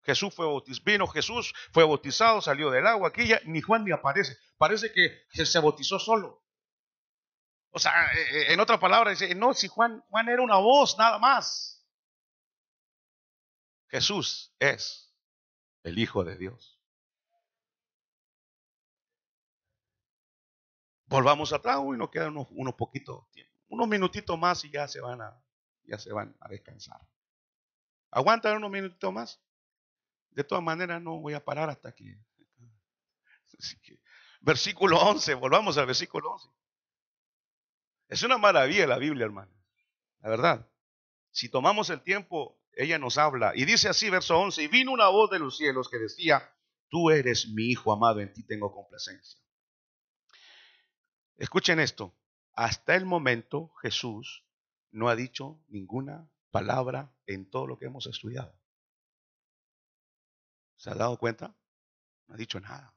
Jesús fue bautizado, salió del agua, aquí ya ni Juan ni aparece. Parece que se bautizó solo. O sea, en otras palabras, dice, no, si Juan era una voz nada más. Jesús es el Hijo de Dios. Volvamos atrás, uy, nos quedan unos poquitos tiempo, unos minutitos más y ya se van a descansar. ¿Aguantan unos minutitos más? De todas maneras no voy a parar hasta aquí. Versículo 11, volvamos al versículo 11. Es una maravilla la Biblia, hermano. La verdad. Si tomamos el tiempo, ella nos habla. Y dice así, verso 11, y vino una voz de los cielos que decía, tú eres mi Hijo amado, en ti tengo complacencia. Escuchen esto. Hasta el momento Jesús no ha dicho ninguna palabra en todo lo que hemos estudiado. ¿Se ha dado cuenta? No ha dicho nada.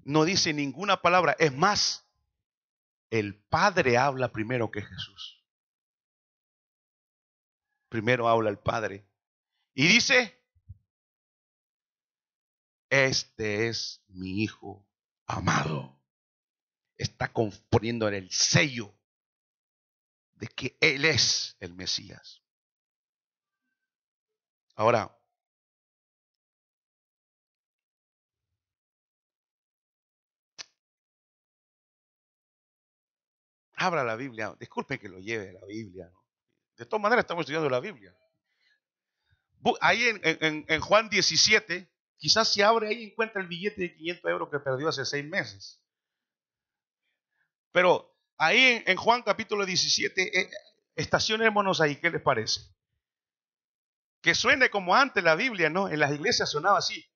No dice ninguna palabra. Es más, el Padre habla primero que Jesús. Primero habla el Padre. Y dice, este es mi Hijo amado. Está poniendo en el sello de que Él es el Mesías. Ahora, abra la Biblia. Disculpen que lo lleve la Biblia, ¿no? De todas maneras estamos estudiando la Biblia. Ahí en Juan 17, quizás si abre ahí encuentra el billete de 500 euros que perdió hace 6 meses. Pero ahí en Juan capítulo 17, estacionémonos ahí, ¿qué les parece? Que suene como antes la Biblia, ¿no? En las iglesias sonaba así.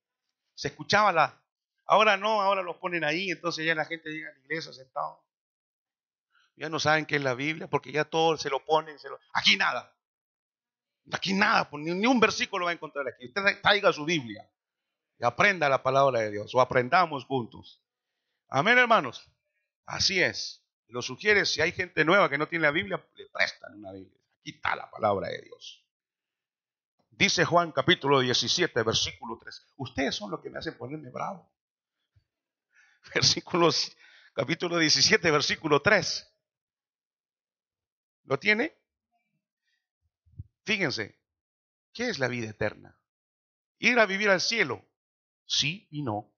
Se escuchaba la... Ahora no, ahora los ponen ahí, entonces ya la gente llega a la iglesia sentado. Ya no saben qué es la Biblia, porque ya todo se lo ponen, aquí nada. Aquí nada, pues, ni un versículo va a encontrar aquí. Usted traiga su Biblia y aprenda la palabra de Dios, o aprendamos juntos. Amén, hermanos. Así es. Lo sugiere, si hay gente nueva que no tiene la Biblia, le prestan una Biblia. Aquí está la palabra de Dios. Dice Juan capítulo 17, versículo 3. Ustedes son los que me hacen ponerme bravo. Versículos, capítulo 17, versículo 3. ¿Lo tiene? Fíjense, ¿qué es la vida eterna? ¿Ir a vivir al cielo? Sí y no.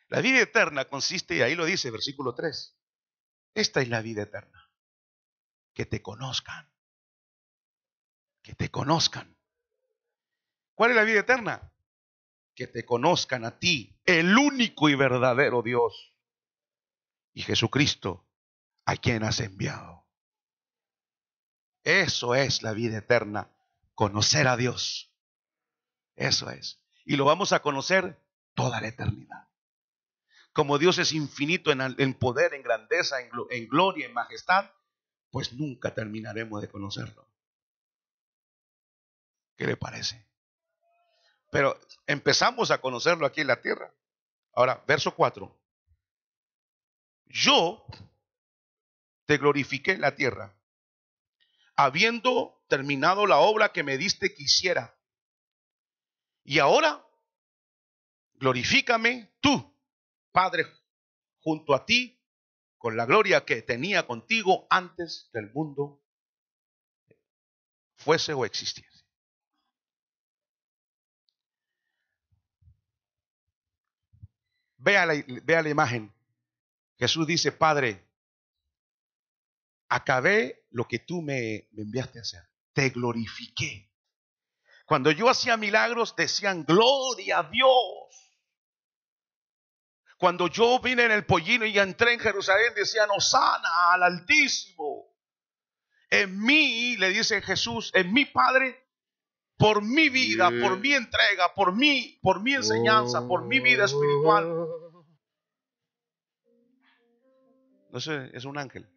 La vida eterna consiste, y ahí lo dice, versículo 3. Esta es la vida eterna. Que te conozcan. Que te conozcan. ¿Cuál es la vida eterna? Que te conozcan a ti, el único y verdadero Dios, y Jesucristo, a quien has enviado. Eso es la vida eterna, conocer a Dios. Eso es. Y lo vamos a conocer toda la eternidad. Como Dios es infinito en poder, en grandeza, en gloria, en majestad, pues nunca terminaremos de conocerlo. ¿Qué le parece? Pero empezamos a conocerlo aquí en la tierra. Ahora, verso 4. Yo te glorifiqué en la tierra, habiendo terminado la obra que me diste que hiciera. Y ahora, glorifícame tú, Padre, junto a ti, con la gloria que tenía contigo antes que el mundo fuese o existiese. Vea la imagen. Jesús dice, Padre, acabé lo que tú me enviaste a hacer. Te glorifiqué. Cuando yo hacía milagros, decían, gloria a Dios. Cuando yo vine en el pollino y entré en Jerusalén, decían, Hosana al Altísimo. En mí, le dice Jesús, en mi Padre, por mi vida, por mi entrega, por mi enseñanza, por mi vida espiritual. No sé, es un ángel.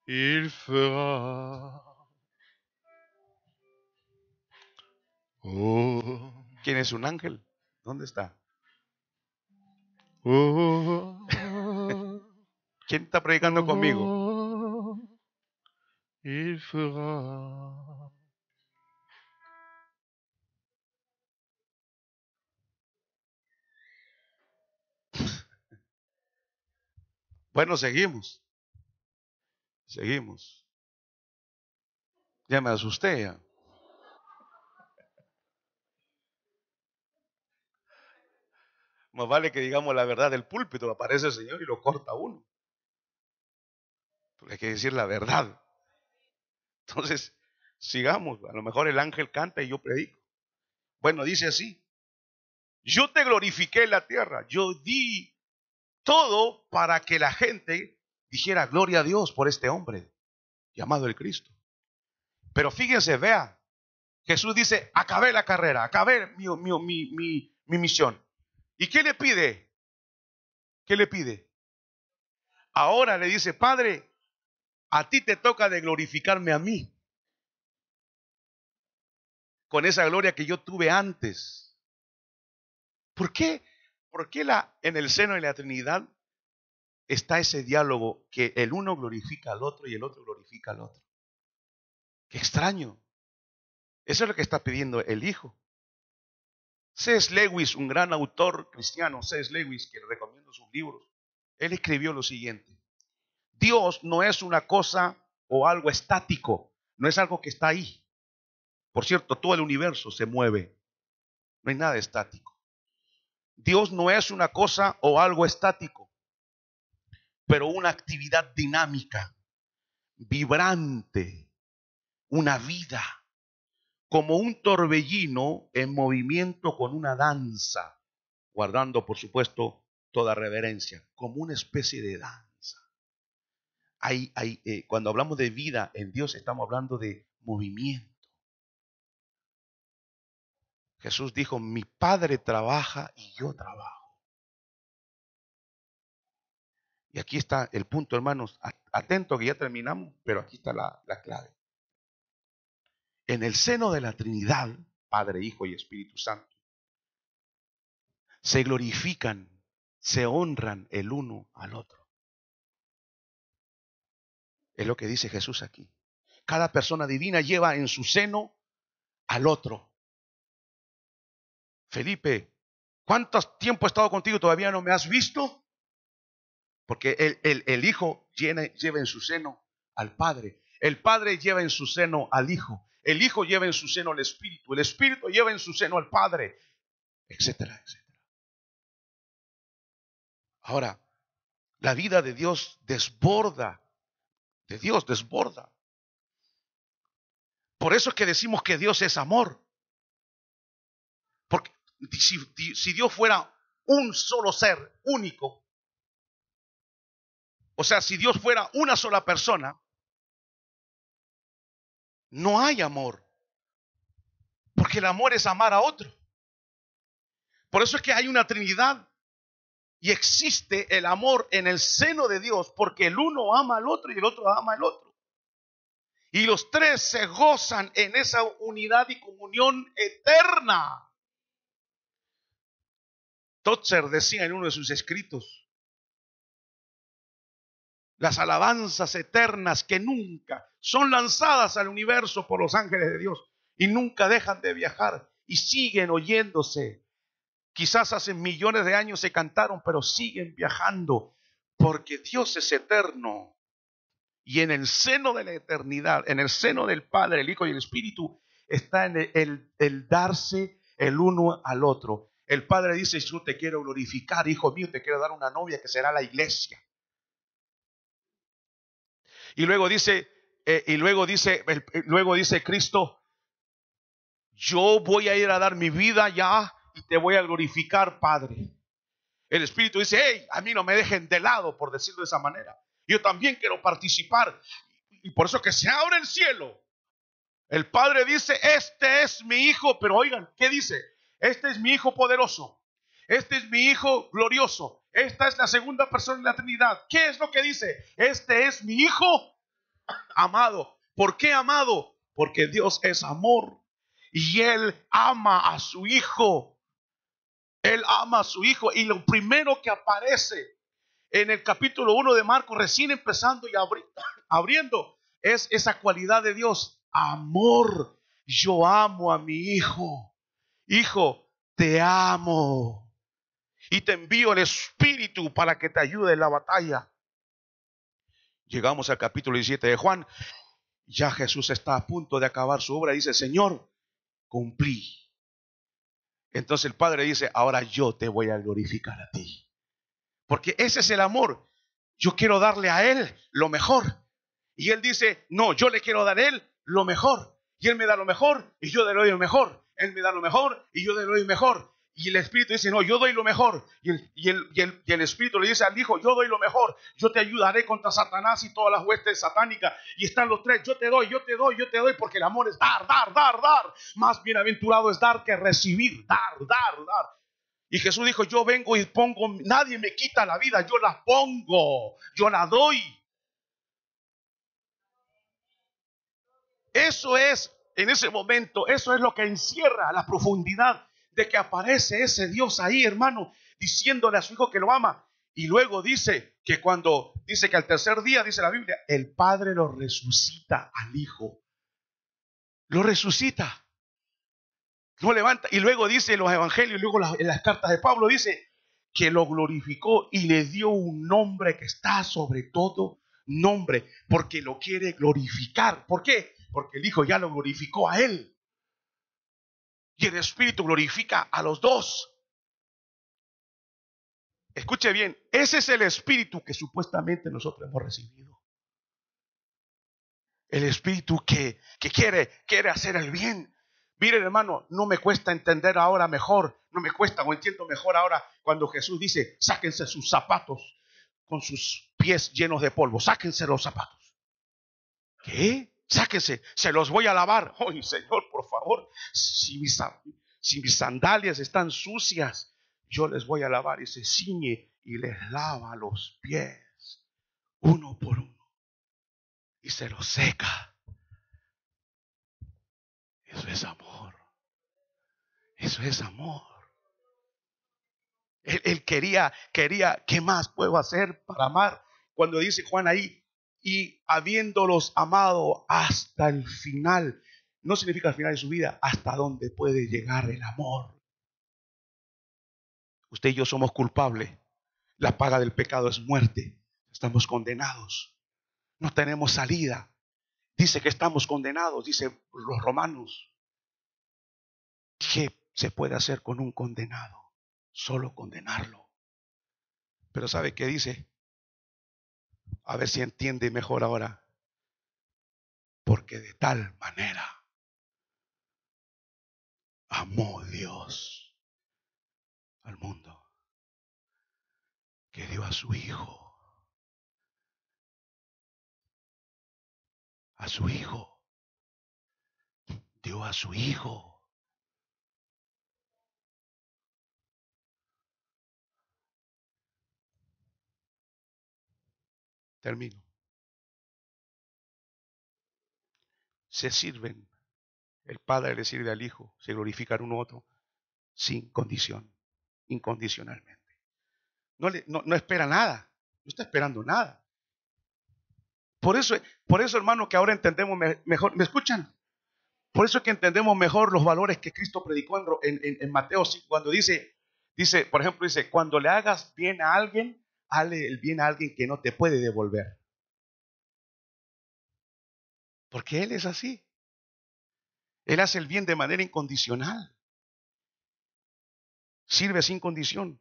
Il fera. ¿Quién es un ángel? ¿Dónde está? ¿Quién está predicando conmigo? Il fera. Bueno, seguimos. Seguimos. Ya me asusté ya. Más vale que digamos la verdad del púlpito, aparece el Señor y lo corta a uno. Porque hay que decir la verdad. Entonces, sigamos. A lo mejor el ángel canta y yo predico. Bueno, dice así. Yo te glorifiqué en la tierra. Yo di todo para que la gente dijera gloria a Dios por este hombre llamado el Cristo. Pero fíjense, vea, Jesús dice, acabé la carrera, acabé mi misión. ¿Y qué le pide? ¿Qué le pide? Ahora le dice, Padre, a ti te toca de glorificarme a mí con esa gloria que yo tuve antes. ¿Por qué? ¿Por qué en el seno de la Trinidad está ese diálogo que el uno glorifica al otro y el otro glorifica al otro? Qué extraño. Eso es lo que está pidiendo el Hijo. C.S. Lewis, un gran autor cristiano, C.S. Lewis, que le recomiendo sus libros, él escribió lo siguiente: Dios no es una cosa o algo estático, no es algo que está ahí. Por cierto, todo el universo se mueve, no hay nada estático. Dios no es una cosa o algo estático, pero una actividad dinámica, vibrante, una vida, como un torbellino en movimiento con una danza, guardando, por supuesto, toda reverencia, como una especie de danza. Cuando hablamos de vida en Dios, estamos hablando de movimiento. Jesús dijo, mi Padre trabaja y yo trabajo. Y aquí está el punto, hermanos. Atento que ya terminamos, pero aquí está la clave. En el seno de la Trinidad, Padre, Hijo y Espíritu Santo, se glorifican, se honran el uno al otro. Es lo que dice Jesús aquí. Cada persona divina lleva en su seno al otro. Felipe, ¿cuánto tiempo he estado contigo? ¿Todavía no me has visto? Porque el Hijo lleva en su seno al Padre. El Padre lleva en su seno al Hijo. El Hijo lleva en su seno al Espíritu. El Espíritu lleva en su seno al Padre, etcétera, etcétera. Ahora, la vida de Dios desborda. De Dios desborda. Por eso es que decimos que Dios es amor. Porque si Dios fuera un solo ser, único, o sea, si Dios fuera una sola persona, no hay amor. Porque el amor es amar a otro. Por eso es que hay una Trinidad y existe el amor en el seno de Dios, porque el uno ama al otro y el otro ama al otro. Y los tres se gozan en esa unidad y comunión eterna. Totzer decía en uno de sus escritos, las alabanzas eternas que nunca son lanzadas al universo por los ángeles de Dios y nunca dejan de viajar y siguen oyéndose. Quizás hace millones de años se cantaron, pero siguen viajando porque Dios es eterno. Y en el seno de la eternidad, en el seno del Padre, el Hijo y el Espíritu, está en el darse el uno al otro. El Padre dice, yo te quiero glorificar, hijo mío, te quiero dar una novia que será la iglesia. Y luego dice, luego dice Cristo, yo voy a ir a dar mi vida ya y te voy a glorificar, Padre. El Espíritu dice, hey, a mí no me dejen de lado, por decirlo de esa manera. Yo también quiero participar. Y por eso que se abre el cielo. El Padre dice, este es mi Hijo, pero oigan, ¿qué dice? Este es mi Hijo poderoso. Este es mi Hijo glorioso. Esta es la segunda persona de la Trinidad. ¿Qué es lo que dice? Este es mi Hijo amado. ¿Por qué amado? Porque Dios es amor. Y Él ama a su Hijo. Él ama a su Hijo. Y lo primero que aparece en el capítulo 1 de Marcos, recién empezando y abriendo, es esa cualidad de Dios. Amor. Yo amo a mi Hijo. Hijo, te amo. Y te envío el Espíritu para que te ayude en la batalla. Llegamos al capítulo 17 de Juan. Ya Jesús está a punto de acabar su obra. Dice, Señor, cumplí. Entonces el Padre dice, ahora yo te voy a glorificar a ti. Porque ese es el amor. Yo quiero darle a Él lo mejor. Y Él dice, no, yo le quiero dar a Él lo mejor. Y Él me da lo mejor y yo le doy lo mejor. Él me da lo mejor y yo le doy lo mejor. Y el Espíritu dice, no, yo doy lo mejor. Y el Espíritu le dice al Hijo, yo doy lo mejor. Yo te ayudaré contra Satanás y todas las huestes satánicas. Y están los tres, yo te doy, yo te doy, yo te doy. Porque el amor es dar, dar, dar, dar. Más bienaventurado es dar que recibir. Dar, dar, dar. Y Jesús dijo, yo vengo y pongo, nadie me quita la vida, yo la pongo, yo la doy. Eso es, en ese momento, eso es lo que encierra la profundidad de que aparece ese Dios ahí, hermano, diciéndole a su Hijo que lo ama. Y luego dice que dice que al tercer día, dice la Biblia, el Padre lo resucita al Hijo. Lo resucita. Lo levanta. Y luego dice en los evangelios, luego en las cartas de Pablo, dice que lo glorificó y le dio un nombre que está sobre todo nombre, porque lo quiere glorificar. ¿Por qué? Porque el Hijo ya lo glorificó a Él. Y el Espíritu glorifica a los dos. Escuche bien, ese es el Espíritu que supuestamente nosotros hemos recibido. El Espíritu que quiere hacer el bien. Miren, hermano, no me cuesta entender ahora mejor, no me cuesta o entiendo mejor ahora cuando Jesús dice, sáquense sus zapatos con sus pies llenos de polvo, sáquense los zapatos. ¿Qué? Sáquense, se los voy a lavar. Ay, Señor, por favor, si mis sandalias están sucias, yo les voy a lavar. Y se ciñe y les lava los pies, uno por uno, y se los seca. Eso es amor. Eso es amor. Él quería, ¿qué más puedo hacer para amar? Cuando dice Juan ahí, y habiéndolos amado hasta el final, no significa el final de su vida, hasta donde puede llegar el amor. Usted y yo somos culpables. La paga del pecado es muerte. Estamos condenados. No tenemos salida. Dice que estamos condenados, dice los romanos. ¿Qué se puede hacer con un condenado? Solo condenarlo. Pero ¿sabe qué dice? A ver si entiende mejor ahora. Porque de tal manera amó Dios al mundo que dio a su Hijo. A su Hijo. Dio a su Hijo. Termino. Se sirven. El Padre le sirve al Hijo. Se glorifican uno a otro sin condición. Incondicionalmente. No espera nada. No está esperando nada. Por eso, hermano, que ahora entendemos mejor. ¿Me escuchan? Por eso es que entendemos mejor los valores que Cristo predicó en Mateo 5, cuando dice, por ejemplo, dice, cuando le hagas bien a alguien, hazle el bien a alguien que no te puede devolver. Porque Él es así. Él hace el bien de manera incondicional. Sirve sin condición.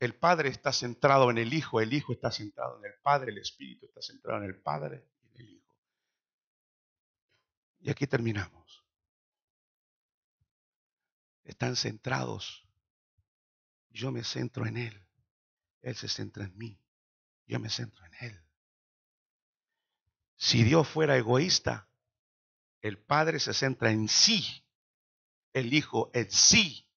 El Padre está centrado en el Hijo está centrado en el Padre, el Espíritu está centrado en el Padre y en el Hijo. Y aquí terminamos. Están centrados. Yo me centro en Él. Él se centra en mí. Yo me centro en Él. Si Dios fuera egoísta, el Padre se centra en sí, el Hijo en sí,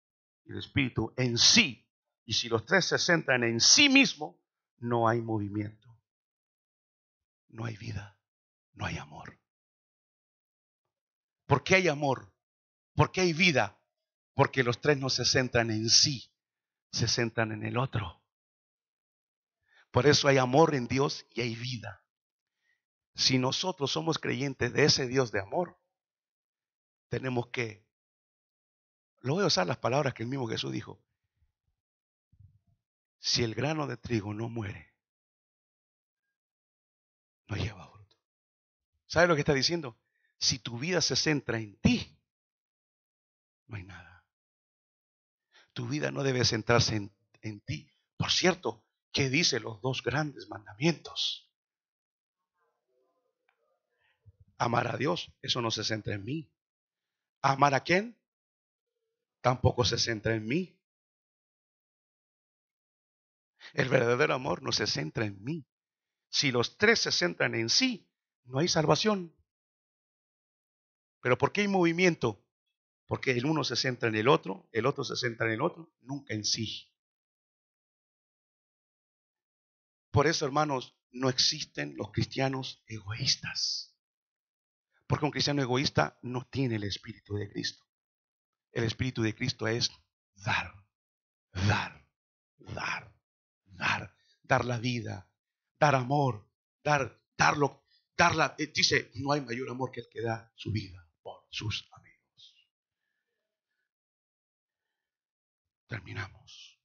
y el Espíritu en sí. Y si los tres se centran en sí mismo, no hay movimiento, no hay vida, no hay amor. ¿Por qué hay amor? ¿Por qué hay vida? Porque los tres no se centran en sí, se centran en el otro. Por eso hay amor en Dios y hay vida. Si nosotros somos creyentes de ese Dios de amor, tenemos que, lo voy a usar las palabras que el mismo Jesús dijo, Si el grano de trigo no muere, no lleva fruto. ¿Sabe lo que está diciendo? Si tu vida se centra en ti, no hay nada. Tu vida no debe centrarse en ti. Por cierto, ¿qué dice los dos grandes mandamientos? Amar a Dios, eso no se centra en mí. ¿Amar a quién? Tampoco se centra en mí. El verdadero amor no se centra en mí. Si los tres se centran en sí, no hay salvación. ¿Pero por qué hay movimiento? Porque el uno se centra en el otro se centra en el otro, nunca en sí. Por eso, hermanos, no existen los cristianos egoístas. Porque un cristiano egoísta no tiene el Espíritu de Cristo. El Espíritu de Cristo es dar, dar, dar, dar la vida, dar amor, darlo, darla. Dice, no hay mayor amor que el que da su vida por sus amigos. Terminamos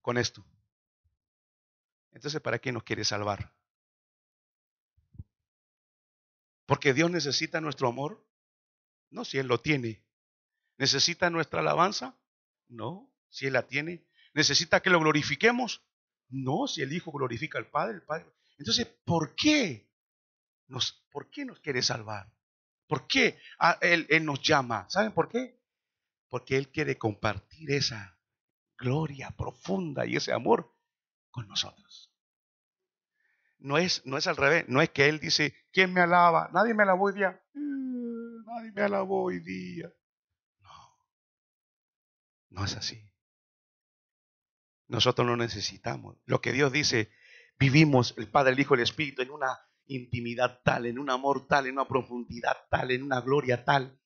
con esto. Entonces, ¿para qué nos quiere salvar? ¿Porque Dios necesita nuestro amor? No, si Él lo tiene. ¿Necesita nuestra alabanza? No, si Él la tiene. ¿Necesita que lo glorifiquemos? No, si el Hijo glorifica al Padre, el Padre. Entonces, ¿por qué nos quiere salvar? ¿Por qué Él nos llama? ¿Saben por qué? Porque Él quiere compartir esa gloria profunda y ese amor con nosotros. No es al revés, no es que Él dice, ¿quién me alaba? Nadie me alabó hoy día. Nadie me alabó hoy día. No, no es así. Nosotros no necesitamos. Lo que Dios dice, vivimos el Padre, el Hijo y el Espíritu en una intimidad tal, en un amor tal, en una profundidad tal, en una gloria tal,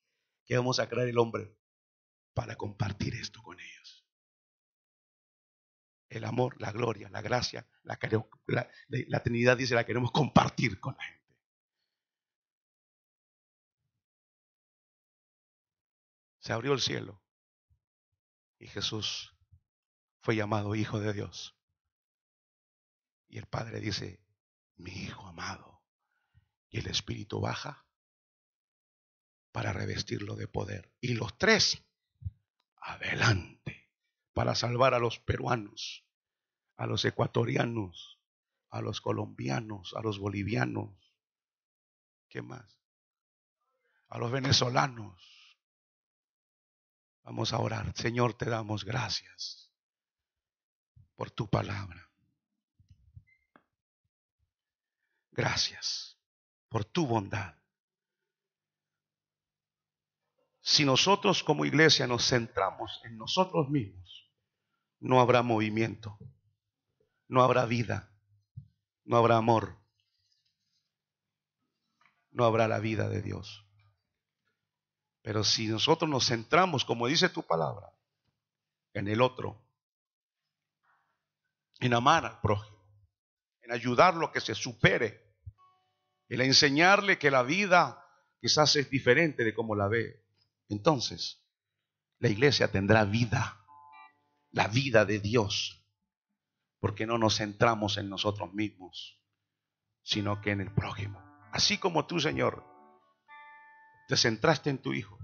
que vamos a crear el hombre para compartir esto con ellos. El amor, la gloria, la gracia, la Trinidad dice, la queremos compartir con la gente. Se abrió el cielo y Jesús fue llamado Hijo de Dios. Y el Padre dice, mi Hijo amado. Y el Espíritu baja para revestirlo de poder. Y los tres, adelante, para salvar a los peruanos, a los ecuatorianos, a los colombianos, a los bolivianos. ¿Qué más? A los venezolanos. Vamos a orar. Señor, te damos gracias por tu palabra. Gracias por tu bondad. Si nosotros como iglesia nos centramos en nosotros mismos, no habrá movimiento, no habrá vida, no habrá amor, no habrá la vida de Dios. Pero si nosotros nos centramos, como dice tu palabra, en el otro, en amar al prójimo, en ayudarlo a que se supere, en enseñarle que la vida quizás es diferente de como la ve, entonces la iglesia tendrá vida, la vida de Dios, porque no nos centramos en nosotros mismos, sino que en el prójimo. Así como tú, Señor, te centraste en tu Hijo,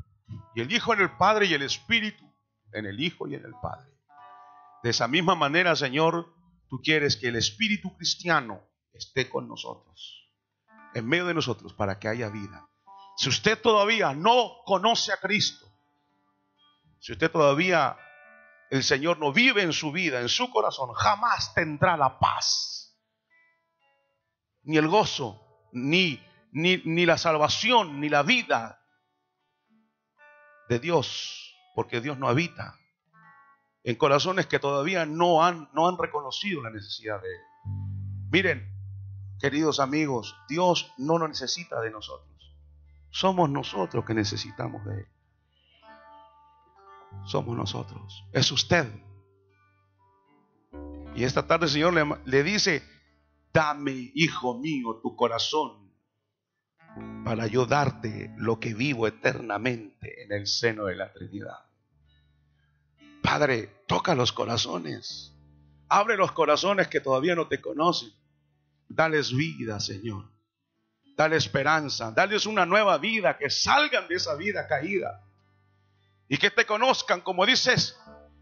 y el Hijo en el Padre y el Espíritu en el Hijo y en el Padre. De esa misma manera, Señor, tú quieres que el Espíritu cristiano esté con nosotros, en medio de nosotros, para que haya vida. Si usted todavía no conoce a Cristo, si usted todavía, el Señor no vive en su vida, en su corazón, jamás tendrá la paz, ni el gozo, ni la salvación, ni la vida de Dios, porque Dios no habita en corazones que todavía no han reconocido la necesidad de Él. Miren, queridos amigos, Dios no nos necesita de nosotros. Somos nosotros que necesitamos de Él. Somos nosotros. Es usted. Y esta tarde el Señor le dice, dame, hijo mío, tu corazón para yo darte lo que vivo eternamente en el seno de la Trinidad. Padre, toca los corazones. Abre los corazones que todavía no te conocen. Dales vida, Señor. Dale esperanza. Dales una nueva vida. Que salgan de esa vida caída. Y que te conozcan, como dices,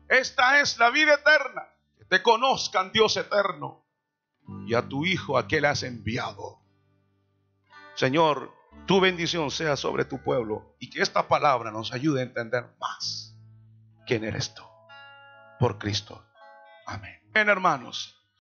esta es la vida eterna. Que te conozcan, Dios eterno. Y a tu Hijo, a quien has enviado. Señor, tu bendición sea sobre tu pueblo. Y que esta palabra nos ayude a entender más quién eres tú. Por Cristo. Amén. Bien, hermanos.